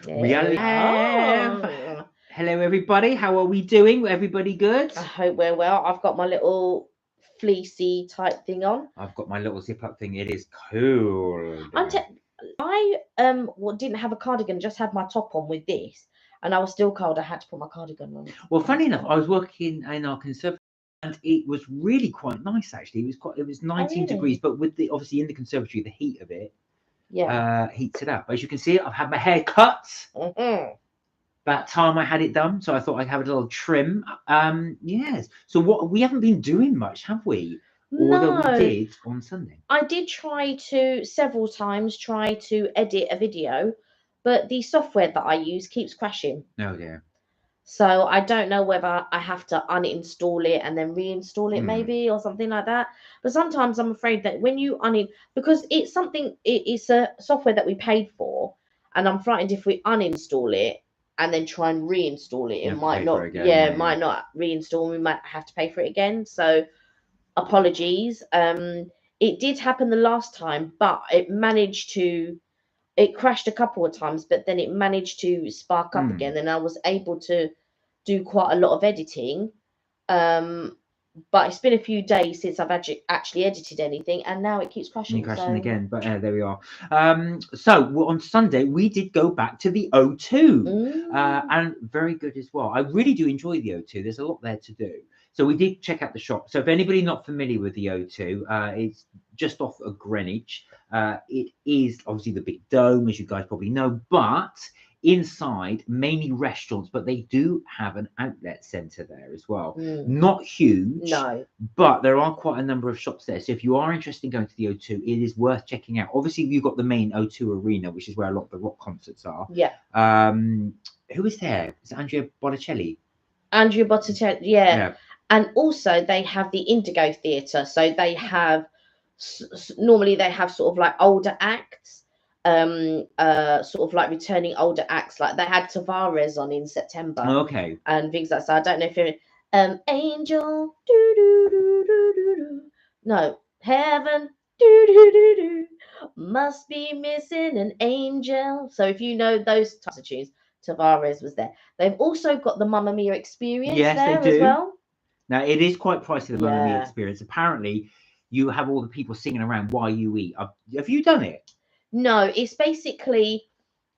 We are live. are. Hello, everybody. How are we doing? Everybody good? I hope we're well. I've got my little fleecy type thing on. I've got my little zip up thing. It is cold. I didn't have a cardigan, just had my top on with this, and I was still cold. I had to put my cardigan on. Well, funny enough, I was working in our conservatory, and it was really quite nice. Actually, it was 19 really? degrees, but with the obviously in the conservatory, the heat of it heats it up. As you can see, I've had my hair cut. Mhm. That time I had it done, so I thought I'd have a little trim. Yes. So what we haven't been doing much, have we? Although we No, did on Sunday. I did try to several times try to edit a video, but the software that I use keeps crashing. Oh dear. So I don't know whether I have to uninstall it and then reinstall it, Hmm. maybe, or something like that. But sometimes I'm afraid that when you because it's a software that we paid for, and I'm frightened if we uninstall it and then try and reinstall it, You it have to might pay for not, it again. yeah, Yeah, it might not reinstall. We might have to pay for it again. So apologies. It did happen the last time, but it crashed a couple of times, but then it managed to spark up again, and I was able to do quite a lot of editing. Um, but it's been a few days since I've actually edited anything, and now it keeps and crashing. crashing So, again, but there we are. On Sunday we did go back to the O2, and very good as well. I really do enjoy the O2. There's a lot there to do. So we did check out the shop. So if anybody not familiar with the O2, it's just off of Greenwich. It is obviously the big dome, as you guys probably know, but inside mainly restaurants, but they do have an outlet centre there as well. Not huge, no, but there are quite a number of shops there. So if you are interested in going to the O2, it is worth checking out. Obviously, you've got the main O2 arena, which is where a lot of the rock concerts are. yeah. Who is there? Is it Andrea Botticelli? Andrea Botticelli, yeah. Yeah. And also they have the Indigo Theatre, so they have normally they have sort of like older acts, sort of like returning older acts. Like they had Tavares on in September Okay. and things like that. So I don't know if you're Angel, do do do do do do. No, Heaven, do do do do. Must be missing an angel. So if you know those types of tunes, Tavares was there. They've also got the Mamma Mia experience Yes, they there as do. well. Now, it is quite pricey, the Mamma Mia Yeah. experience. Apparently, you have all the people singing around while you eat. Have you done it? No, it's basically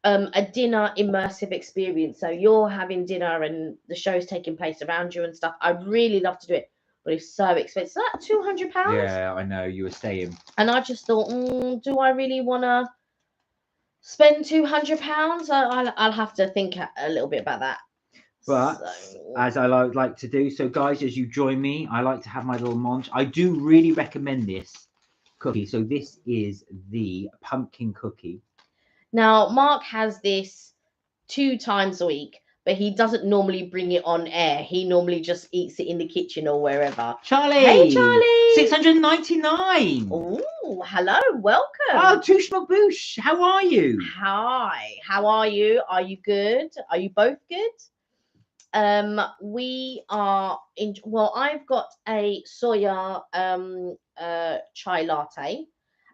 a dinner immersive experience. So you're having dinner and the show's taking place around you and stuff. I'd really love to do it, but it's so expensive. So that £200. Yeah, I know. You were saying. And I just thought, do I really want to spend £200? I'll have to think a little bit about that. But So, as I like to do, so guys, as you join me, I like to have my little munch. I do really recommend this cookie. So this is the pumpkin cookie. now Mark has this 2 times a week, but he doesn't normally bring it on air. He normally just eats it in the kitchen or wherever. Charlie! Hey, Charlie! 699! Oh, hello, welcome. Oh, Touche Boosh, how are you? Hi, how are you? Are you good? Are you both good? We are in. Well, I've got a soya chai latte,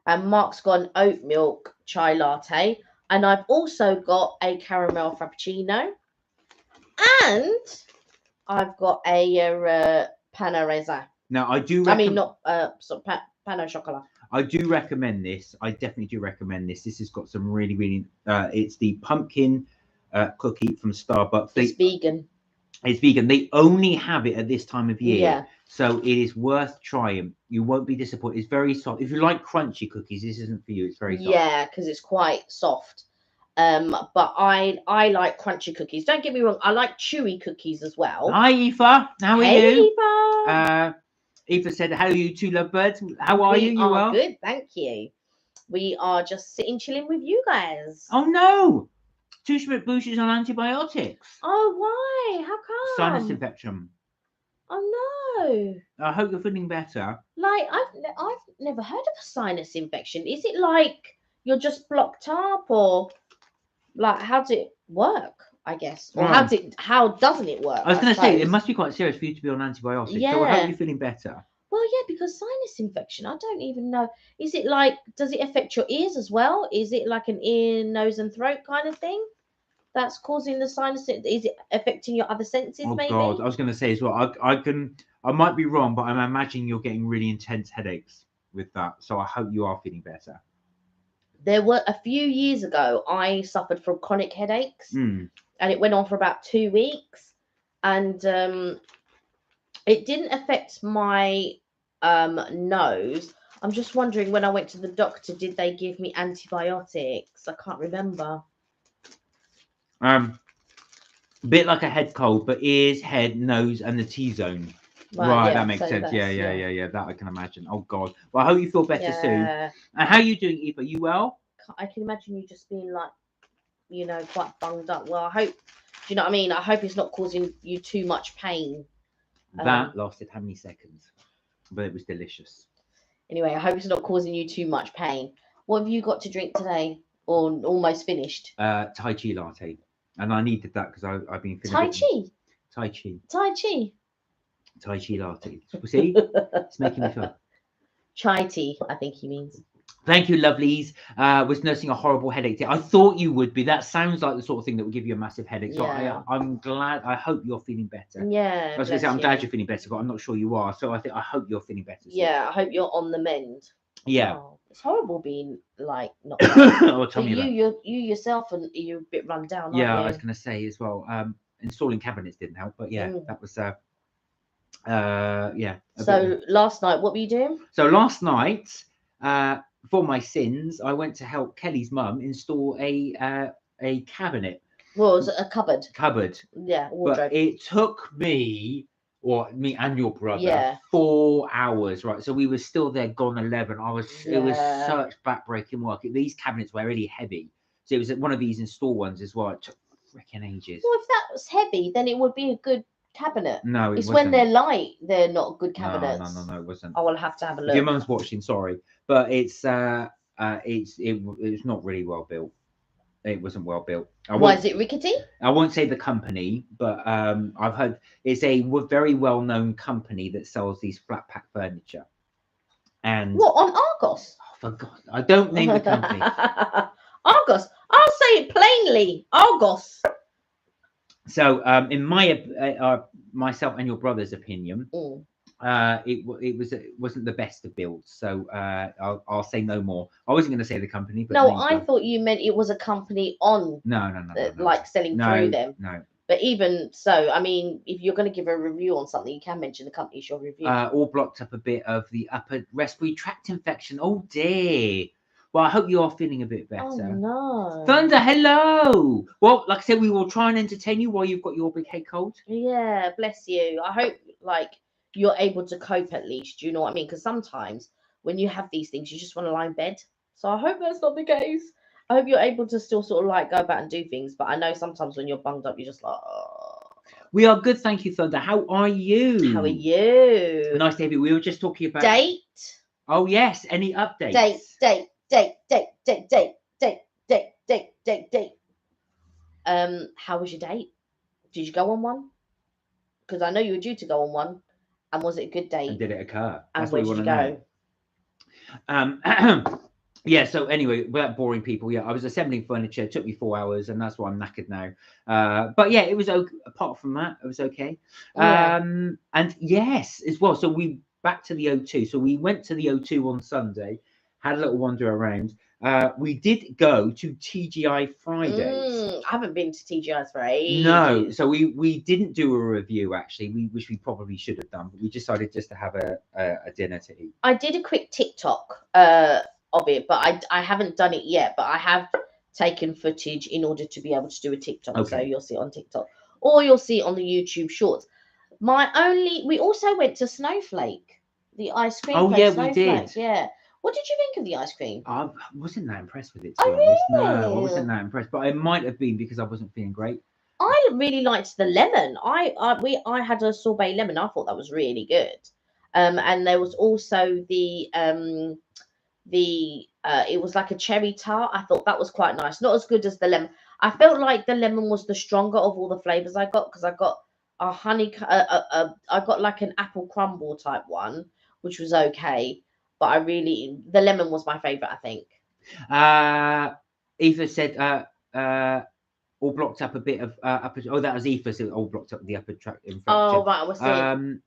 and Mark's got an oat milk chai latte, and I've also got a caramel frappuccino, and I've got a panoreza. Now, I do I mean, recommend. not pan au chocolat. I do recommend this. I definitely do recommend this. This has got some really. It's the pumpkin cookie from Starbucks. It's vegan. It's vegan. They only have it at this time of year. Yeah. So it is worth trying. You won't be disappointed. It's very soft. If you like crunchy cookies, this isn't for you. It's very soft. Yeah, because it's quite soft. But I like crunchy cookies. Don't get me wrong, I like chewy cookies as well. Hi, Aoife. How are Hey, you? Aoife. Aoife said, "Hello, you two lovebirds. How are you? You well? Good, thank you. We are just sitting chilling with you guys. Oh no, Touche Boosh is on antibiotics. Oh, why? How come? Sinus infection. Oh no. I hope you're feeling better. Like I've never heard of a sinus infection. Is it like you're just blocked up, or like how does it work? I guess, or how doesn't it work? I was going to say it suppose? must be quite serious for you to be on antibiotics. So I Yeah. hope you're feeling better. Well, yeah, because sinus infection, I don't even know. Is it like, does it affect your ears as well? Is it like an ear, nose, and throat kind of thing? that's causing the sinus? Is it affecting your other senses? Oh Maybe. God, I was going to say as well. I might be wrong, but I'm imagining you're getting really intense headaches with that. So I hope you are feeling better. There were a few years ago, I suffered from chronic headaches, Mm. and it went on for about 2 weeks, and it didn't affect my nose. I'm just wondering, when I went to the doctor, did they give me antibiotics? I can't remember. A bit like a head cold, but ears, head, nose, and the T-zone. Right, Yeah, that makes so sense. Yeah, that's- yeah, yeah, yeah. That I can imagine. Oh God. Well, I hope you feel better soon. Yeah. And how are you doing, Eva? You well? I can imagine you just being like, quite bunged up. Well, I hope, do you know what I mean? I hope it's not causing you too much pain. That lasted how many seconds? But it was delicious. Anyway, I hope it's not causing you too much pain. What have you got to drink today? Or almost finished? Tai Chi latte. And I needed that because I've been feeling Tai a bit... Chi? Tai Chi. Tai Chi? Tai Chi latte. See? It's making me feel... Chai tea, I think he means. Thank you, lovelies. Was nursing a horrible headache. I thought you would be. That sounds like the sort of thing that would give you a massive headache. So Yeah. I'm glad. I hope you're feeling better. Yeah. I was going to say, I'm glad you're feeling better, but I'm not sure you are. So I hope you're feeling better soon. Yeah, I hope you're on the mend. Yeah. Oh, it's horrible being like not well. Oh, tell me about it. You yourself, and you're a bit run down, Yeah, aren't I you? was going to say as well. Installing cabinets didn't help, but yeah, that was yeah. So last night, what were you doing? So last night, for my sins, I went to help Kelly's mum install a cabinet. Well, it was a cupboard. Cupboard. Yeah, wardrobe. But it took me and your brother 4 hours, right? So we were still there, gone 11. It was such backbreaking work. These cabinets were really heavy. So it was one of these install ones as well. It took freaking ages. Well, if that was heavy, then it would be a good cabinet. No, it's when they're light, they're not good cabinets. No, it wasn't. I will have to have a look. If your mum's watching, sorry, but it's not really well built. It wasn't well built. Why is it rickety? I won't say the company, but I've heard it's a very well-known company that sells these flat pack furniture. And what, on Argos? Oh, for God, I don't name the company. Argos. I'll say it plainly. Argos. So, in my myself and your brother's opinion, it wasn't the best of builds. So I'll say no more. I wasn't going to say the company, but no, I thought you meant it was a company on. No. Like selling through them. No. But even so, I mean, if you're going to give a review on something, you can mention the company's your review. All blocked up a bit of the upper respiratory tract infection. Oh dear. Well, I hope you are feeling a bit better. Oh no. Thunder, hello. Well, like I said, we will try and entertain you while you've got your big head cold. Yeah, bless you. I hope you're able to cope at least. Do you know what I mean? Because sometimes when you have these things, you just want to lie in bed. So I hope that's not the case. I hope you're able to still sort of go about and do things. But I know sometimes when you're bunged up, you're just like, oh. We are good, thank you, Thunder. How are you? How are you? Nice, David. We were just talking about date. Oh yes, any updates? Date. How was your date? Did you go on one? Because I know you were due to go on one. And was it a good date? And did it occur? And where did you go? Yeah, so anyway, without boring people, yeah, I was assembling furniture. It took me 4 hours, and that's why I'm knackered now. But yeah, it was okay. Apart from that, it was okay. Yeah. And yes, as well. So we back to the O2. So we went to the O2 on Sunday, had a little wander around. We did go to TGI Fridays. I haven't been to TGI's for ages. No, so we didn't do a review actually, which we probably should have done, but we decided just to have a dinner to eat. I did a quick TikTok of it, but I haven't done it yet. But I have taken footage in order to be able to do a TikTok. Okay. So you'll see it on TikTok, or you'll see it on the YouTube Shorts. We also went to Snowflake, the ice cream. Oh place, yeah, Snowflake. we did. Yeah. What did you think of the ice cream? I wasn't that impressed with it. To be honest. No, I wasn't that impressed. But it might have been because I wasn't feeling great. I really liked the lemon. I had a sorbet lemon. I thought that was really good. And there was also the it was like a cherry tart. I thought that was quite nice. Not as good as the lemon. I felt like the lemon was the stronger of all the flavors I got, because I got a honey. I got like an apple crumble type one, which was okay. But the lemon was my favorite, I think. Eva said, all blocked up a bit of upper. Oh, that was Aoife, so all blocked up the upper tract infection. Oh, right, I was saying.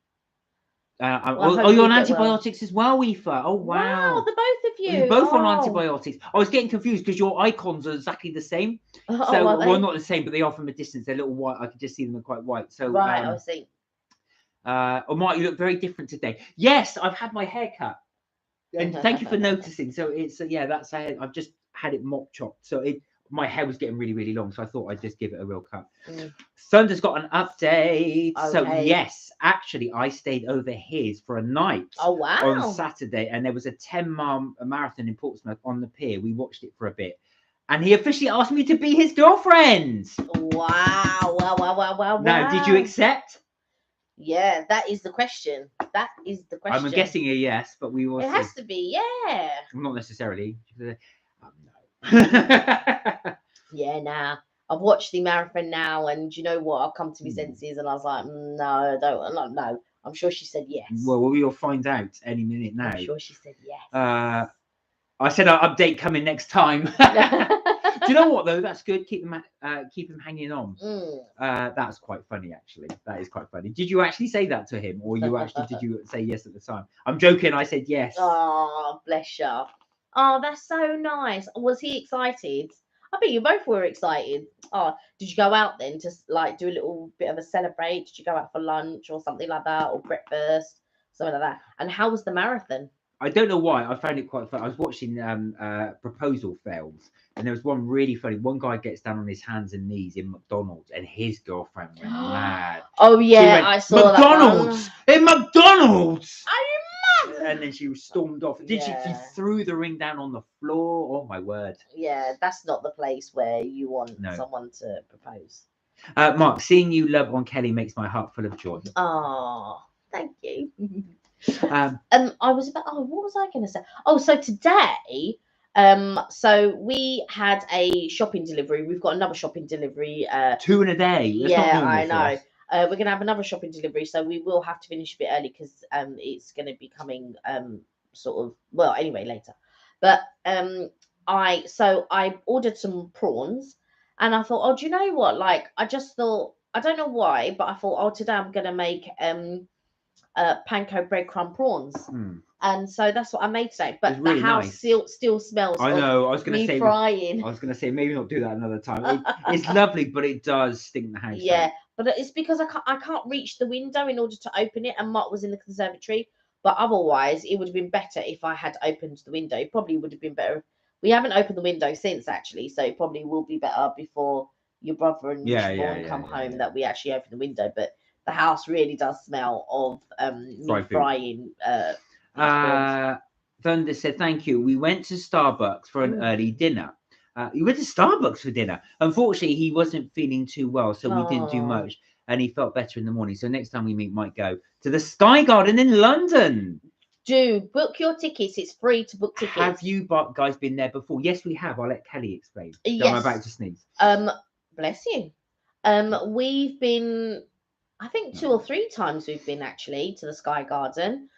Oh, you're on antibiotics as well, Aoife. Oh, wow. Wow, the both of you. You're both on antibiotics. I was getting confused because your icons are exactly the same. So, well, not the same, but they are from a distance. They're a little white. I can just see them. They're quite white. So, right, I see. Oh, Mark, you look very different today. Yes, I've had my hair cut. And thank you for noticing. So it's yeah, that's I've just had it mop chopped. So my hair was getting really, really long. So I thought I'd just give it a real cut. Thunder's got an update. Okay. So yes, actually, I stayed over his for a night. Oh wow! On Saturday, and there was a 10-mile marathon in Portsmouth on the pier. We watched it for a bit, and he officially asked me to be his girlfriend. Wow! Wow! Now, did you accept? Yeah, that is the question. That is the question. I'm guessing a yes, but we will. It has to be, yeah. Not necessarily. No. Yeah, nah. I've watched the marathon now, and you know what? I've come to my senses, and I was like, no, I don't. No, I'm sure she said yes. Well, we'll find out any minute now. I'm sure she said yes. I said I'll update coming next time. Do you know what though? That's good. Keep them hanging on. That's quite funny, actually. That is quite funny. Did you actually say that to him, or did you say yes at the time? I'm joking. I said yes. Oh, bless you. Oh, that's so nice. Was he excited? I bet you both were excited. Oh, did you go out then to like do a little bit of a celebrate? Did you go out for lunch or something like that, or breakfast, something like that? And how was the marathon? I don't know why. I found it quite fun. I was watching proposal fails, and there was one really funny. One guy gets down on his hands and knees in McDonald's, and his girlfriend went mad. Oh yeah, went, I saw McDonald's that in McDonald's. Are you mad? And then she stormed off. She threw the ring down on the floor. Oh my word! Yeah, that's not the place where you want someone to propose. Mark, seeing you love on Kelly makes my heart full of joy. Oh, thank you. I was about. Oh, what was I going to say? Oh, so today, so we had a shopping delivery. We've got another shopping delivery. 2 in a day. That's yeah, I know. We're going to have another shopping delivery, so we will have to finish a bit early because it's going to be coming sort of anyway later. But I ordered some prawns, and I thought, oh, do you know what? Like, I just thought, I don't know why, but I thought, oh, today I'm going to make panko breadcrumb prawns, and so that's what I made today. But really the house still smells. I know. I was going to say frying. I was going to say maybe not do that another time. It's lovely, but it does stink the house. Yeah, out. But it's because I can't reach the window in order to open it, and Mark was in the conservatory. But otherwise, it would have been better if I had opened the window. It probably would have been better. We haven't opened the window since, actually, so it probably will be better before your brother and Siobhan come home that we actually open the window. But the house really does smell of me frying. Thunder said, thank you. We went to Starbucks for an early dinner. You went to Starbucks for dinner. Unfortunately, he wasn't feeling too well, so we didn't do much. And he felt better in the morning. So next time we meet, might go to the Sky Garden in London. Do book your tickets. It's free to book tickets. Have you guys been there before? Yes, we have. I'll let Kelly explain. Yes. I'm about to sneeze. Bless you. We've been, I think 2 or 3 times we've been actually to the Sky Garden.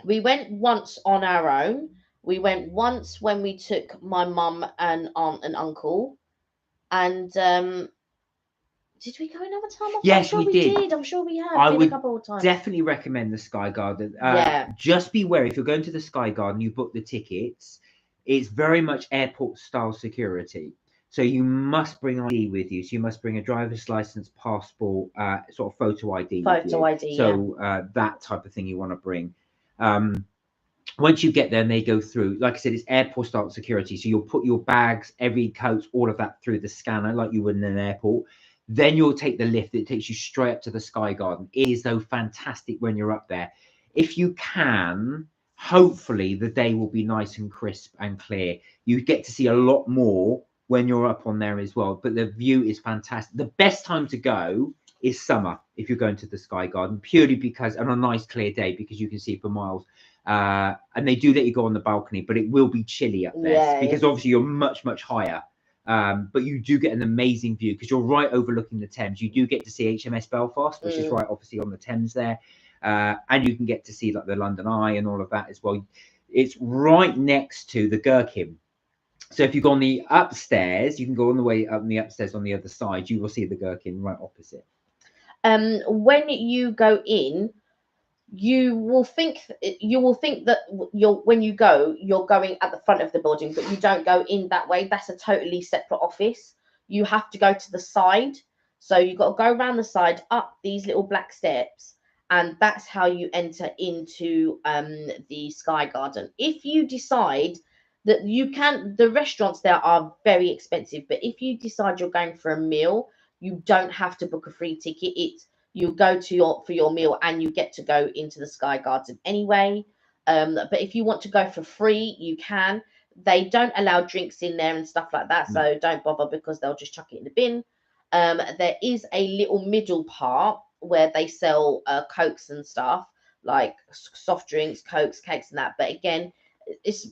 We went once on our own. We went once when we took my mum and aunt and uncle. And did we go another time? Yes, we did. I'm sure we have. I would a couple of times. Definitely recommend the Sky Garden. Just beware, if you're going to the Sky Garden, you book the tickets. It's very much airport style security. So you must bring ID with you. So you must bring a driver's license, passport, sort of photo ID. Photo ID. So that type of thing you want to bring. Once you get there and they go through, like I said, it's airport style security. So you'll put your bags, every coat, all of that through the scanner like you would in an airport. Then you'll take the lift that takes you straight up to the Sky Garden. It is though fantastic when you're up there. If you can, hopefully the day will be nice and crisp and clear. You get to see a lot more when you're up on there as well. But the view is fantastic. The best time to go is summer if you're going to the Sky Garden, purely because on a nice clear day, because you can see for miles. And they do let you go on the balcony, but it will be chilly up there because obviously you're much, much higher. But you do get an amazing view because you're right overlooking the Thames. You do get to see HMS Belfast, which is right obviously on the Thames there. And you can get to see like the London Eye and all of that as well. It's right next to the Gherkin. So if you go on the upstairs, you can go on the way up the upstairs on the other side. You will see the gherkin right opposite. When you go in, you will think that when you go, you're going at the front of the building, but you don't go in that way. That's a totally separate office. You have to go to the side. So you've got to go around the side, up these little black steps, and that's how you enter into the Sky Garden. If you decide that you can, the restaurants there are very expensive, but if you decide you're going for a meal, you don't have to book a free ticket. It's you go to for your meal and you get to go into the Sky Garden anyway. But if you want to go for free, you can. They don't allow drinks in there and stuff like that, so don't bother because they'll just chuck it in the bin. There is a little middle part where they sell cokes and stuff, like soft drinks, cokes, cakes, and that. But again, it's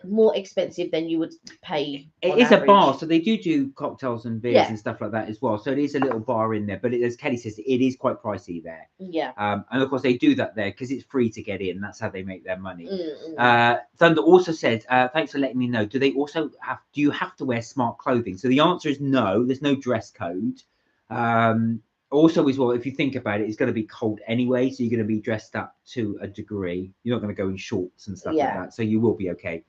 more expensive than you would pay. It is a bar, so they do cocktails and beers and stuff like that as well. So it is a little bar in there, but as Kelly says, it is quite pricey there. Yeah. And of course they do that there because it's free to get in. That's how they make their money. Thunder also said, "Thanks for letting me know. Do you have to wear smart clothing?" So the answer is no. There's no dress code. Also, as well, if you think about it, it's going to be cold anyway, so you're going to be dressed up to a degree. You're not going to go in shorts and stuff like that, so you will be okay.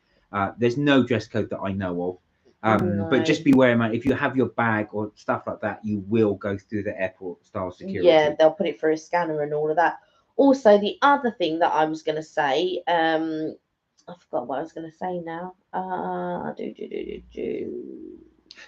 There's no dress code that I know of, but just be wary, man. If you have your bag or stuff like that, you will go through the airport style security. Yeah, they'll put it through a scanner and all of that. Also, the other thing that I was going to say, I forgot what I was going to say now.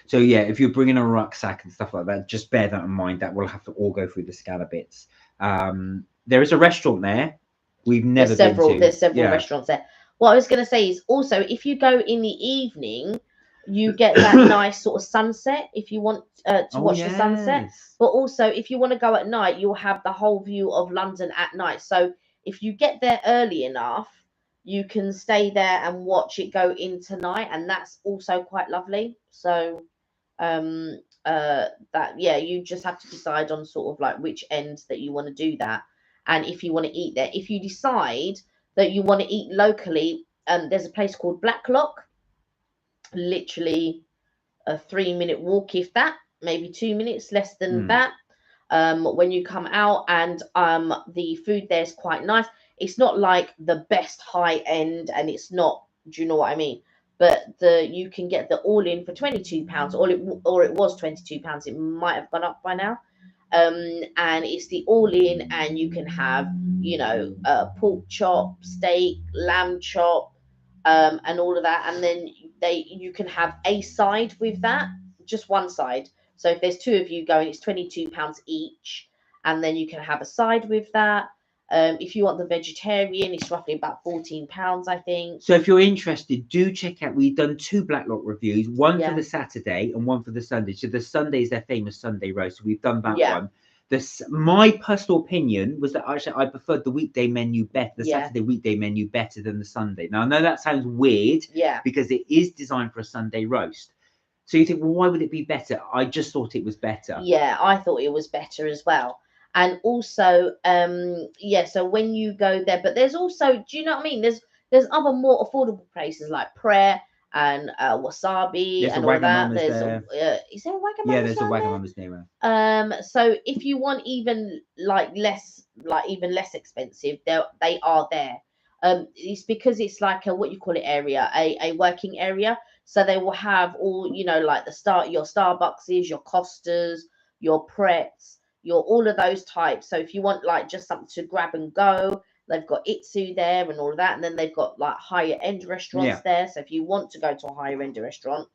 So yeah, if you're bringing a rucksack and stuff like that, just bear that in mind. That will have to all go through the scanner bits. There is a restaurant there. We've never been to. There's several restaurants there. What I was going to say is also, if you go in the evening, you get that nice sort of sunset if you want to watch the sunset. But also, if you want to go at night, you'll have the whole view of London at night. So if you get there early enough, you can stay there and watch it go into night, and that's also quite lovely. So you just have to decide on sort of like which end that you want to do that, and if you want to eat there. If you decide that you want to eat locally, there's a place called Blacklock, literally a 3-minute walk, if that, maybe 2 minutes, less than that. When you come out, and the food there's quite nice. It's not like the best high end, and it's not, do you know what I mean? But you can get the all in for £22, or it was £22. It might have gone up by now. And it's the all in, and you can have, pork chop, steak, lamb chop, and all of that. And then you can have a side with that, just one side. So if there's two of you going, it's £22 each, and then you can have a side with that. If you want the vegetarian, it's roughly about £14, I think. So if you're interested, do check out. We've done 2 Blacklock reviews, one for the Saturday and one for the Sunday. So the Sunday is their famous Sunday roast. So we've done that one. My personal opinion was that actually I preferred the weekday menu better, the Saturday weekday menu better than the Sunday. Now I know that sounds weird, because it is designed for a Sunday roast. So you think, well, why would it be better? I just thought it was better. Yeah, I thought it was better as well. And also, so when you go there, but there's also, do you know what I mean? There's other more affordable places like Prayer and Wasabi and all that. Is there a Wagamama's? Yeah, there's a Wagamama's near there. So if you want even less expensive, they are there. It's because it's like a, what you call it, area, a working area. So they will have all, like your Starbuckses, your Costas, your Pretz, all of those types. So if you want like just something to grab and go, they've got Itsu there and all of that. And then they've got like higher end restaurants there. So if you want to go to a higher end restaurant,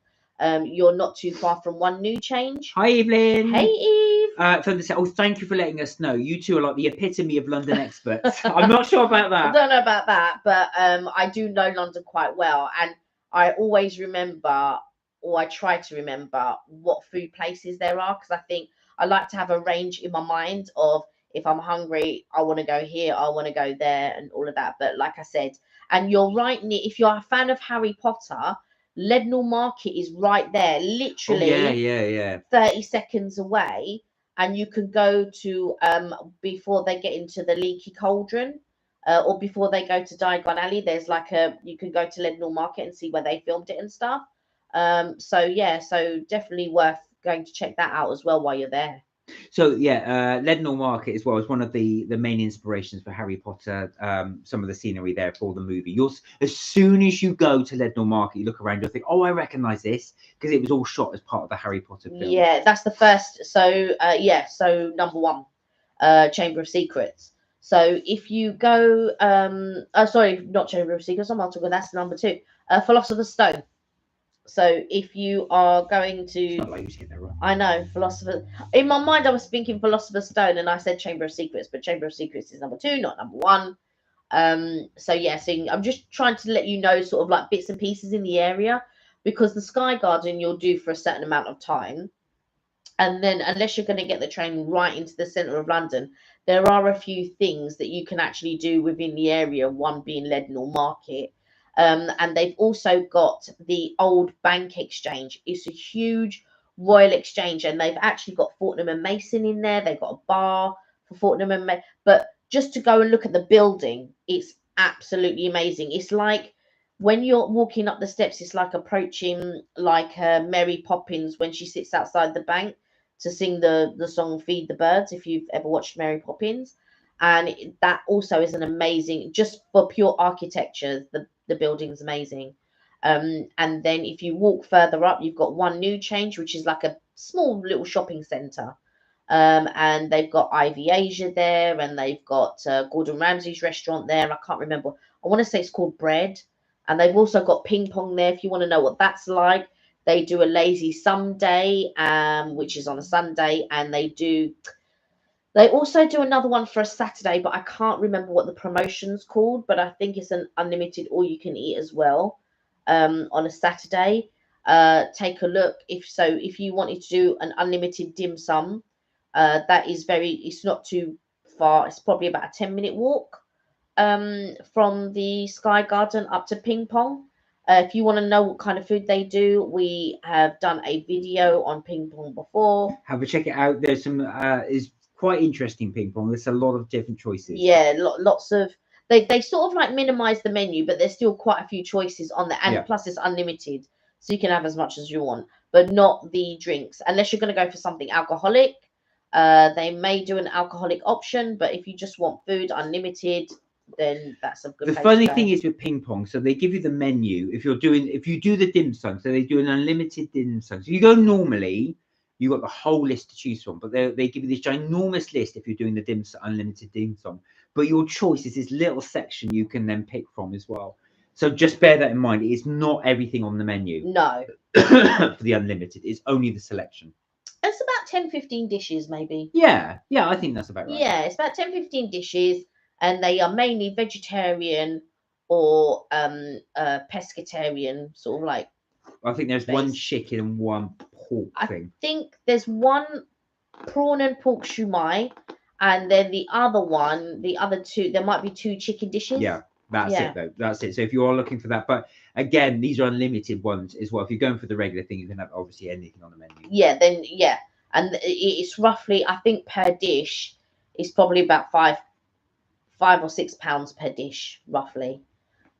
you're not too far from One New Change. Hi, Evelyn. Hey, Eve. Thank you for letting us know. You two are like the epitome of London experts. I'm not sure about that. I don't know about that, but I do know London quite well. And I always remember, or I try to remember, what food places there are, because I think I like to have a range in my mind of, if I'm hungry, I want to go here, I want to go there, and all of that. But like I said, and you're right near, if you're a fan of Harry Potter, Leadenhall Market is right there, literally 30 seconds away. And you can go to, before they get into the Leaky Cauldron, or before they go to Diagon Alley, there's like you can go to Leadenhall Market and see where they filmed it and stuff. So yeah, so definitely worth going to check that out as well while you're there. So yeah, Leadenhall Market as well is one of the main inspirations for Harry Potter. Some of the scenery there for the movie. As soon as you go to Leadenhall Market, you look around, you'll think, oh, I recognise this because it was all shot as part of the Harry Potter film. Yeah, that's the first. So yeah, so number one, Chamber of Secrets. So if you go, sorry, not Chamber of Secrets. I'm not talking. That's number two. Philosopher's Stone. So if you are going It's to, not like you get that wrong. I know Philosopher. In my mind, I was thinking Philosopher's Stone, and I said Chamber of Secrets, but Chamber of Secrets is number two, not number one. So yeah, so I'm just trying to let you know sort of like bits and pieces in the area, because the Sky Garden you'll do for a certain amount of time, and then unless you're going to get the train right into the centre of London, there are a few things that you can actually do within the area, one being Leadenhall Market. And they've also got the old bank exchange. It's a huge Royal Exchange, and they've actually got Fortnum and Mason in there. They've got a bar for Fortnum and Mason. But just to go and look at the building, it's absolutely amazing. It's like when you're walking up the steps, it's like approaching like Mary Poppins when she sits outside the bank to sing the song Feed the Birds, if you've ever watched Mary Poppins. And that also is an amazing, just for pure architecture, the building's amazing. And then if you walk further up, you've got One New Change, which is like a small little shopping centre. And they've got Ivy Asia there, and they've got Gordon Ramsay's restaurant there. I can't remember. I want to say it's called Bread. And they've also got ping pong there if you want to know what that's like. They do a lazy Sunday, which is on a Sunday, and they also do another one for a Saturday, but I can't remember what the promotion's called, but I think it's an unlimited all you can eat as well, on a Saturday. Take a look. If you wanted to do an unlimited dim sum, it's not too far. It's probably about a 10-minute walk from the Sky Garden up to Ping Pong. If you want to know what kind of food they do, we have done a video on ping pong before. Have a check it out. There's some is quite interesting ping pong. There's a lot of different choices. Yeah, lots of they sort of like minimize the menu, but there's still quite a few choices on there, and Yeah. plus it's unlimited, so you can have as much as you want, but not the drinks unless you're going to go for something alcoholic. They may do an alcoholic option, but if you just want food unlimited, then that's a good The place funny to go. thing is with ping pong, so they give you the menu if you do the dim sum, so they do an unlimited dim sum. So you go normally, you got the whole list to choose from, but they give you this ginormous list if you're doing the unlimited dim sum. But your choice is this little section you can then pick from as well. So just bear that in mind. It's not everything on the menu No, for the unlimited. It's only the selection. it's about 10-15 dishes maybe. Yeah, I think that's about right. Yeah, it's about 10-15 dishes, and they are mainly vegetarian or pescatarian, sort of like. I think there's one Based. chicken and one pork I thing. think there's one prawn and pork shumai, and then the other two, there might be two chicken dishes. Yeah, that's Yeah. it though. That's it. So if you are looking for that, but again, these are unlimited ones as well. If you're going for the regular thing, you can have obviously anything on the menu. Yeah, then yeah, and it's roughly, I think per dish, it's probably about £5 or £6 per dish, roughly.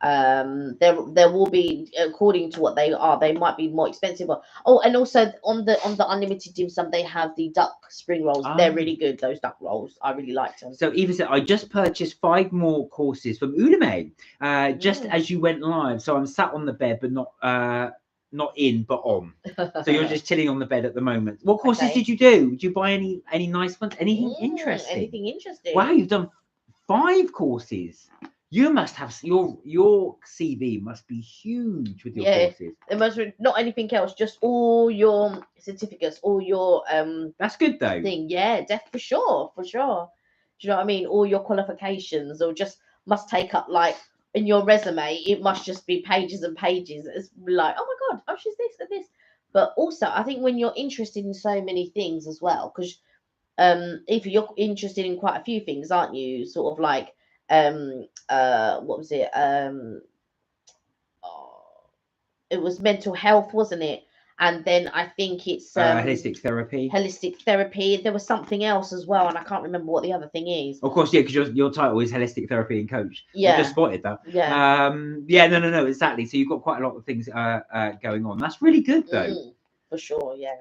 There will be, according to what they might be more expensive. Oh, and also on the unlimited dim sum, they have the duck spring rolls. They're really good, those duck rolls. I really liked them. So Eva said, I just purchased 5 more courses from Udemy just as you went live. So I'm sat on the bed, but not in, but on. So you're just chilling on the bed at the moment. What courses did you do? Did you buy any nice ones? Anything interesting? Anything interesting? Wow, you've done 5 courses. You must have your CV must be huge with your courses. It must be, not anything else, just all your certificates, all your That's good though. thing. Yeah, for sure. Do you know what I mean? All your qualifications, or just must take up, like in your resume, it must just be pages and pages. It's like, oh my god, oh, she's this and this. But also, I think when you're interested in so many things as well, because if you're interested in quite a few things, aren't you? Sort of like what was it? Oh, it was mental health, wasn't it? and then I think it's holistic therapy. Holistic therapy. There was something else as well, and I can't remember what the other thing is. Of course, yeah, because your title is holistic therapy and coach. Yeah. I just spotted that. Yeah. Yeah, no, exactly. So you've got quite a lot of things going on. That's really good, though. For sure, yeah.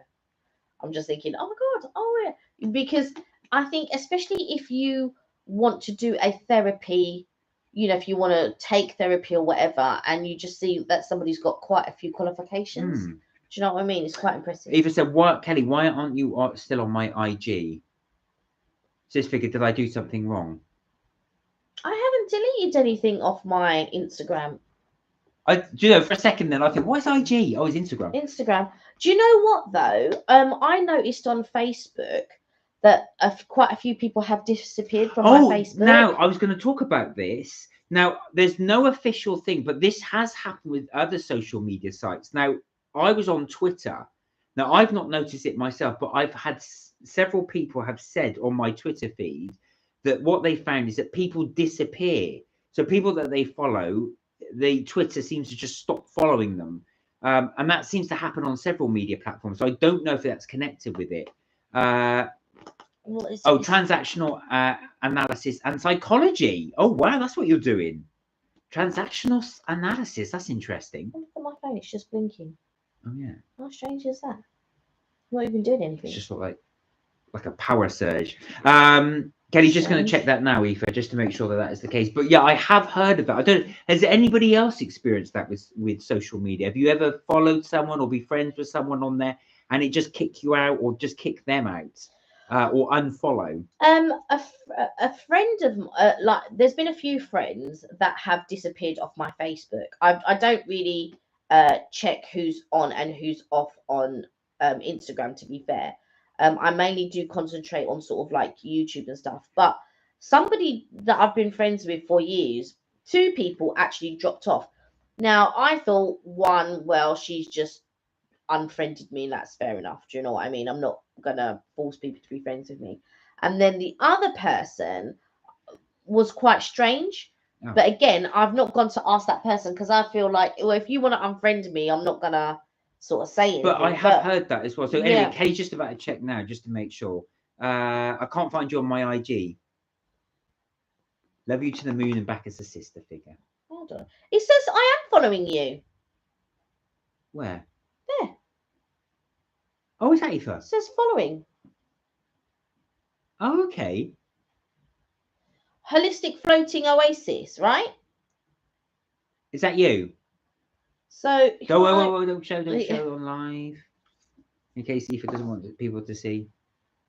I'm just thinking, oh my God, oh yeah. Because I think, especially if you want to do a therapy, you know, if you want to take therapy or whatever, and you just see that somebody's got quite a few qualifications. Do you know what I mean? It's quite impressive. Eva said, "What, Kelly? Why aren't you still on my IG?" Just figured, did I do something wrong? I haven't deleted anything off my Instagram. Do you know, for a second then I think, why is IG? Oh, it's Instagram. Instagram. Do you know what though? I noticed on Facebook that quite a few people have disappeared from my Facebook. Now I was going to talk about this. Now, there's no official thing, but this has happened with other social media sites. Now, I was on Twitter. Now, I've not noticed it myself, but I've had several people have said on my Twitter feed that what they found is that people disappear. So people that they follow, the Twitter seems to just stop following them. And that seems to happen on several media platforms. So I don't know if that's connected with it. Transactional analysis and psychology. Oh, wow, that's what you're doing. Transactional analysis. That's interesting. Look at my phone, it's just blinking. Oh, yeah. How strange is that? Not even doing anything. It's just sort of like a power surge. Kelly's just going to check that now, Aoife, just to make sure that that is the case. But yeah, I have heard of that. I don't. Has anybody else experienced that with social media? Have you ever followed someone or be friends with someone on there and it just kick you out or just kick them out or unfollow? A friend of like, there's been a few friends that have disappeared off my Facebook. I don't really check who's on and who's off on Instagram, to be fair. I mainly do concentrate on sort of like YouTube and stuff. But somebody that I've been friends with for years, 2 people actually dropped off. Now, I thought, one, well, she's just unfriended me, and that's fair enough. Do you know what I mean? I'm not gonna force people to be friends with me. And then the other person was quite strange. Oh. But again, I've not gone to ask that person because I feel like, well, if you want to unfriend me, I'm not gonna sort of say anything. But I have heard that as well. So anyway, yeah. Kelly's just about to check now, just to make sure. I can't find you on my IG. Love you to the moon and back as a sister figure. Hold on. It says I am following you. Where? There. Oh, is that you first? It says following. Oh, okay. Holistic floating oasis, right? Is that you? So don't show on live. In case Aoife doesn't want people to see.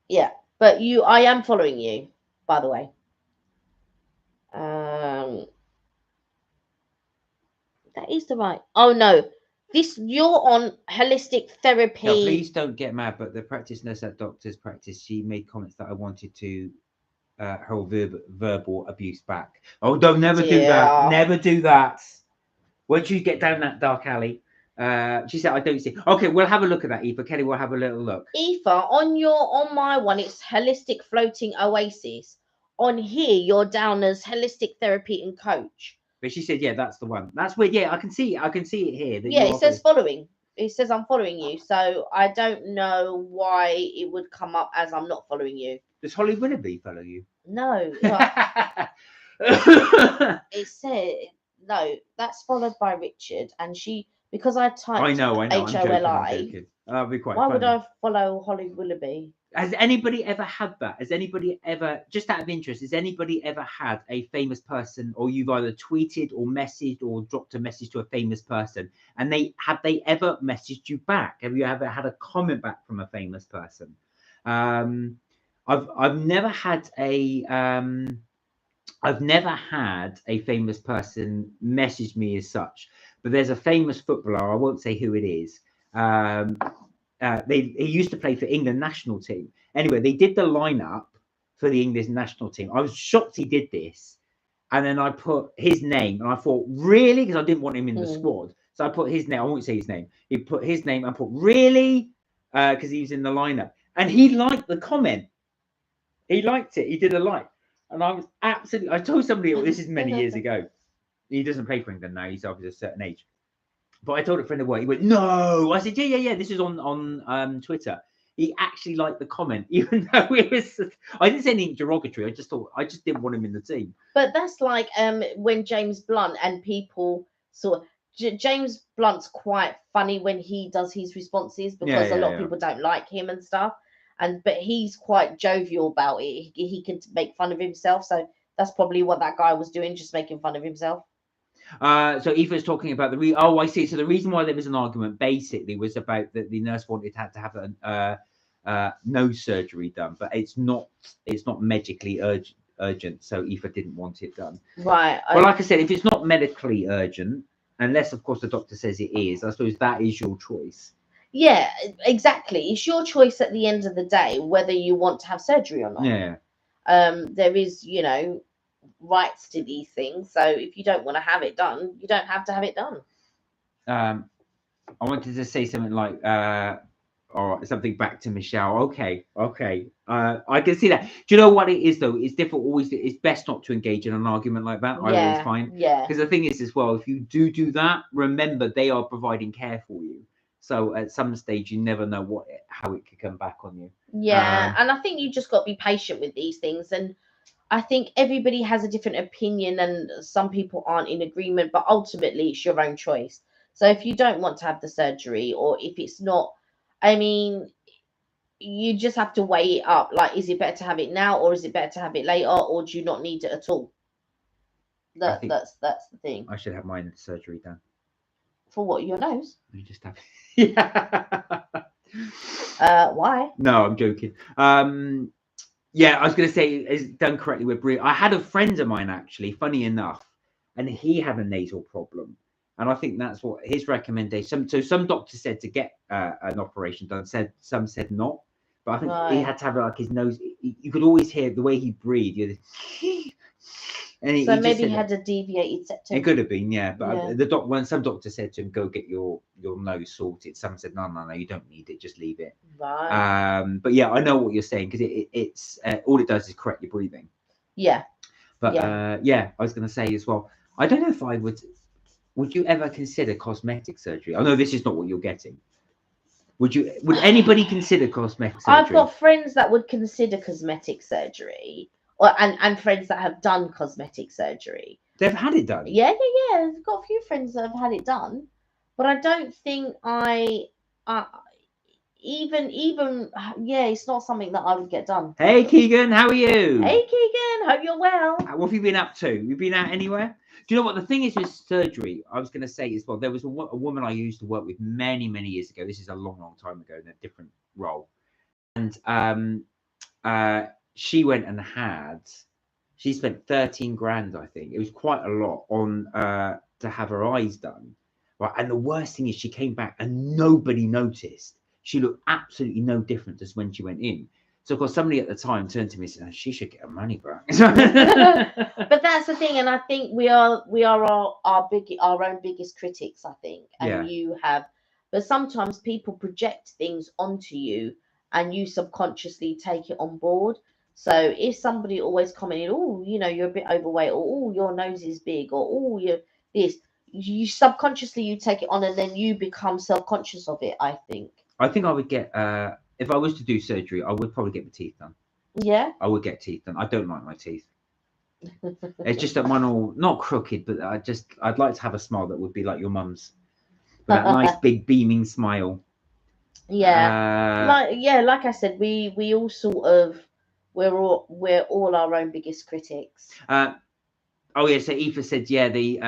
Yeah, but I am following you, by the way. That is the right. Oh no, you're on holistic therapy. No, please don't get mad. But the practice nurse at doctor's practice, she made comments that I wanted to her verbal abuse back. Oh, don't never do that. Never do that. Once you get down that dark alley, she said, I don't see. Okay, we'll have a look at that, Aoife. Kelly, we'll have a little look. Aoife, on my one, it's holistic floating oasis. On here, you're down as holistic therapy and coach. But she said, yeah, that's the one. That's weird. Yeah, I can see it here. Yeah, it says following. It says I'm following you. So I don't know why it would come up as I'm not following you. Does Holly Willoughby follow you? No. It said, no, that's followed by Richard. And because I typed I know. HOLI. That'd be quite Why funny. would I follow Holly Willoughby? Has anybody ever had that? Has anybody ever, just out of interest, has anybody ever had a famous person, or you've either tweeted or messaged or dropped a message to a famous person, and have they ever messaged you back? Have you ever had a comment back from a famous person? I've never had a famous person message me as such, but there's a famous footballer. I won't say who it is. He used to play for England national team. Anyway, they did the lineup for the English national team. I was shocked he did this. And then I put his name, and I thought, really? Because I didn't want him in the squad. So I put his name. I won't say his name. He put his name and put, really? Because he was in the lineup. And he liked the comment. He liked it. He did a like. And I was I told somebody, this is many years ago. He doesn't play for England now. He's obviously a certain age. But I told a friend of work, he went, no. I said, yeah. This is on Twitter. He actually liked the comment, even though it was. I didn't say anything derogatory. I just didn't want him in the team. But that's like when James Blunt and people sort of James Blunt's quite funny when he does his responses because a lot of people don't like him and stuff. But he's quite jovial about it. He can make fun of himself. So that's probably what that guy was doing, just making fun of himself. So Aoife's talking about I see. So the reason why there was an argument basically was about that the nurse had to have a nose surgery done, but it's not medically urgent. So Aoife didn't want it done. Right. Well, like I said, if it's not medically urgent, unless of course the doctor says it is, I suppose that is your choice. Yeah, exactly. It's your choice at the end of the day whether you want to have surgery or not. Yeah. There is, rights to these things. So if you don't want to have it done, you don't have to have it done. I wanted to say something like or something back to Michelle. Okay. I can see that. Do you know what it is though? It's difficult always. It's best not to engage in an argument like that. I always find. Yeah. Because the thing is as well, if you do that, remember they are providing care for you. So at some stage, you never know how it could come back on you. Yeah, and I think you just got to be patient with these things. And I think everybody has a different opinion, and some people aren't in agreement. But ultimately, it's your own choice. So if you don't want to have the surgery, or if it's not, I mean, you just have to weigh it up. Like, is it better to have it now, or is it better to have it later, or do you not need it at all? That's the thing. I should have mine surgery done. For what? Your nose? You just have. Yeah. Why? No, I'm joking. Yeah, I was going to say it's done correctly with Brie. I had a friend of mine actually, funny enough, and he had a nasal problem, and I think that's what his recommendation. So some doctors said to get an operation done. Some said not, but I think he had to have like his nose. You could always hear the way he breathed. And so maybe he had a deviated septum. It could have been, yeah. But when some doctor said to him, "Go get your nose sorted," some said, "No, you don't need it. Just leave it." Right. But yeah, I know what you're saying because it's all it does is correct your breathing. Yeah. But I was going to say as well. I don't know if I would. Would you ever consider cosmetic surgery? I know this is not what you're getting. Would anybody consider cosmetic surgery? I've got friends that would consider cosmetic surgery. And friends that have done cosmetic surgery. They've had it done. Yeah. I've got a few friends that have had it done, but I don't think it's not something that I would get done. Hey Keegan, how are you? Hey Keegan, hope you're well. What have you been up to? You been out anywhere? Do you know what the thing is with surgery? I was going to say as well. There was a woman I used to work with many years ago. This is a long time ago in a different role, and she went and she spent 13 grand, I think. It was quite a lot on to have her eyes done. Right. And the worst thing is she came back and nobody noticed. She looked absolutely no different as when she went in. So of course somebody at the time turned to me and said, she should get her money back. But that's the thing, and I think we are our own biggest critics, I think. And but sometimes people project things onto you and you subconsciously take it on board. So if somebody always commented, oh, you're a bit overweight, or oh, your nose is big, or oh, you're this, you subconsciously you take it on, and then you become self-conscious of it. I think I would get if I was to do surgery, I would probably get my teeth done. Yeah, I would get teeth done. I don't like my teeth. It's just that mine all not crooked, but I'd like to have a smile that would be like your mum's, with that nice big beaming smile. Yeah, like I said, we all sort of we're all our own biggest critics. Oh yeah, so Aoife said they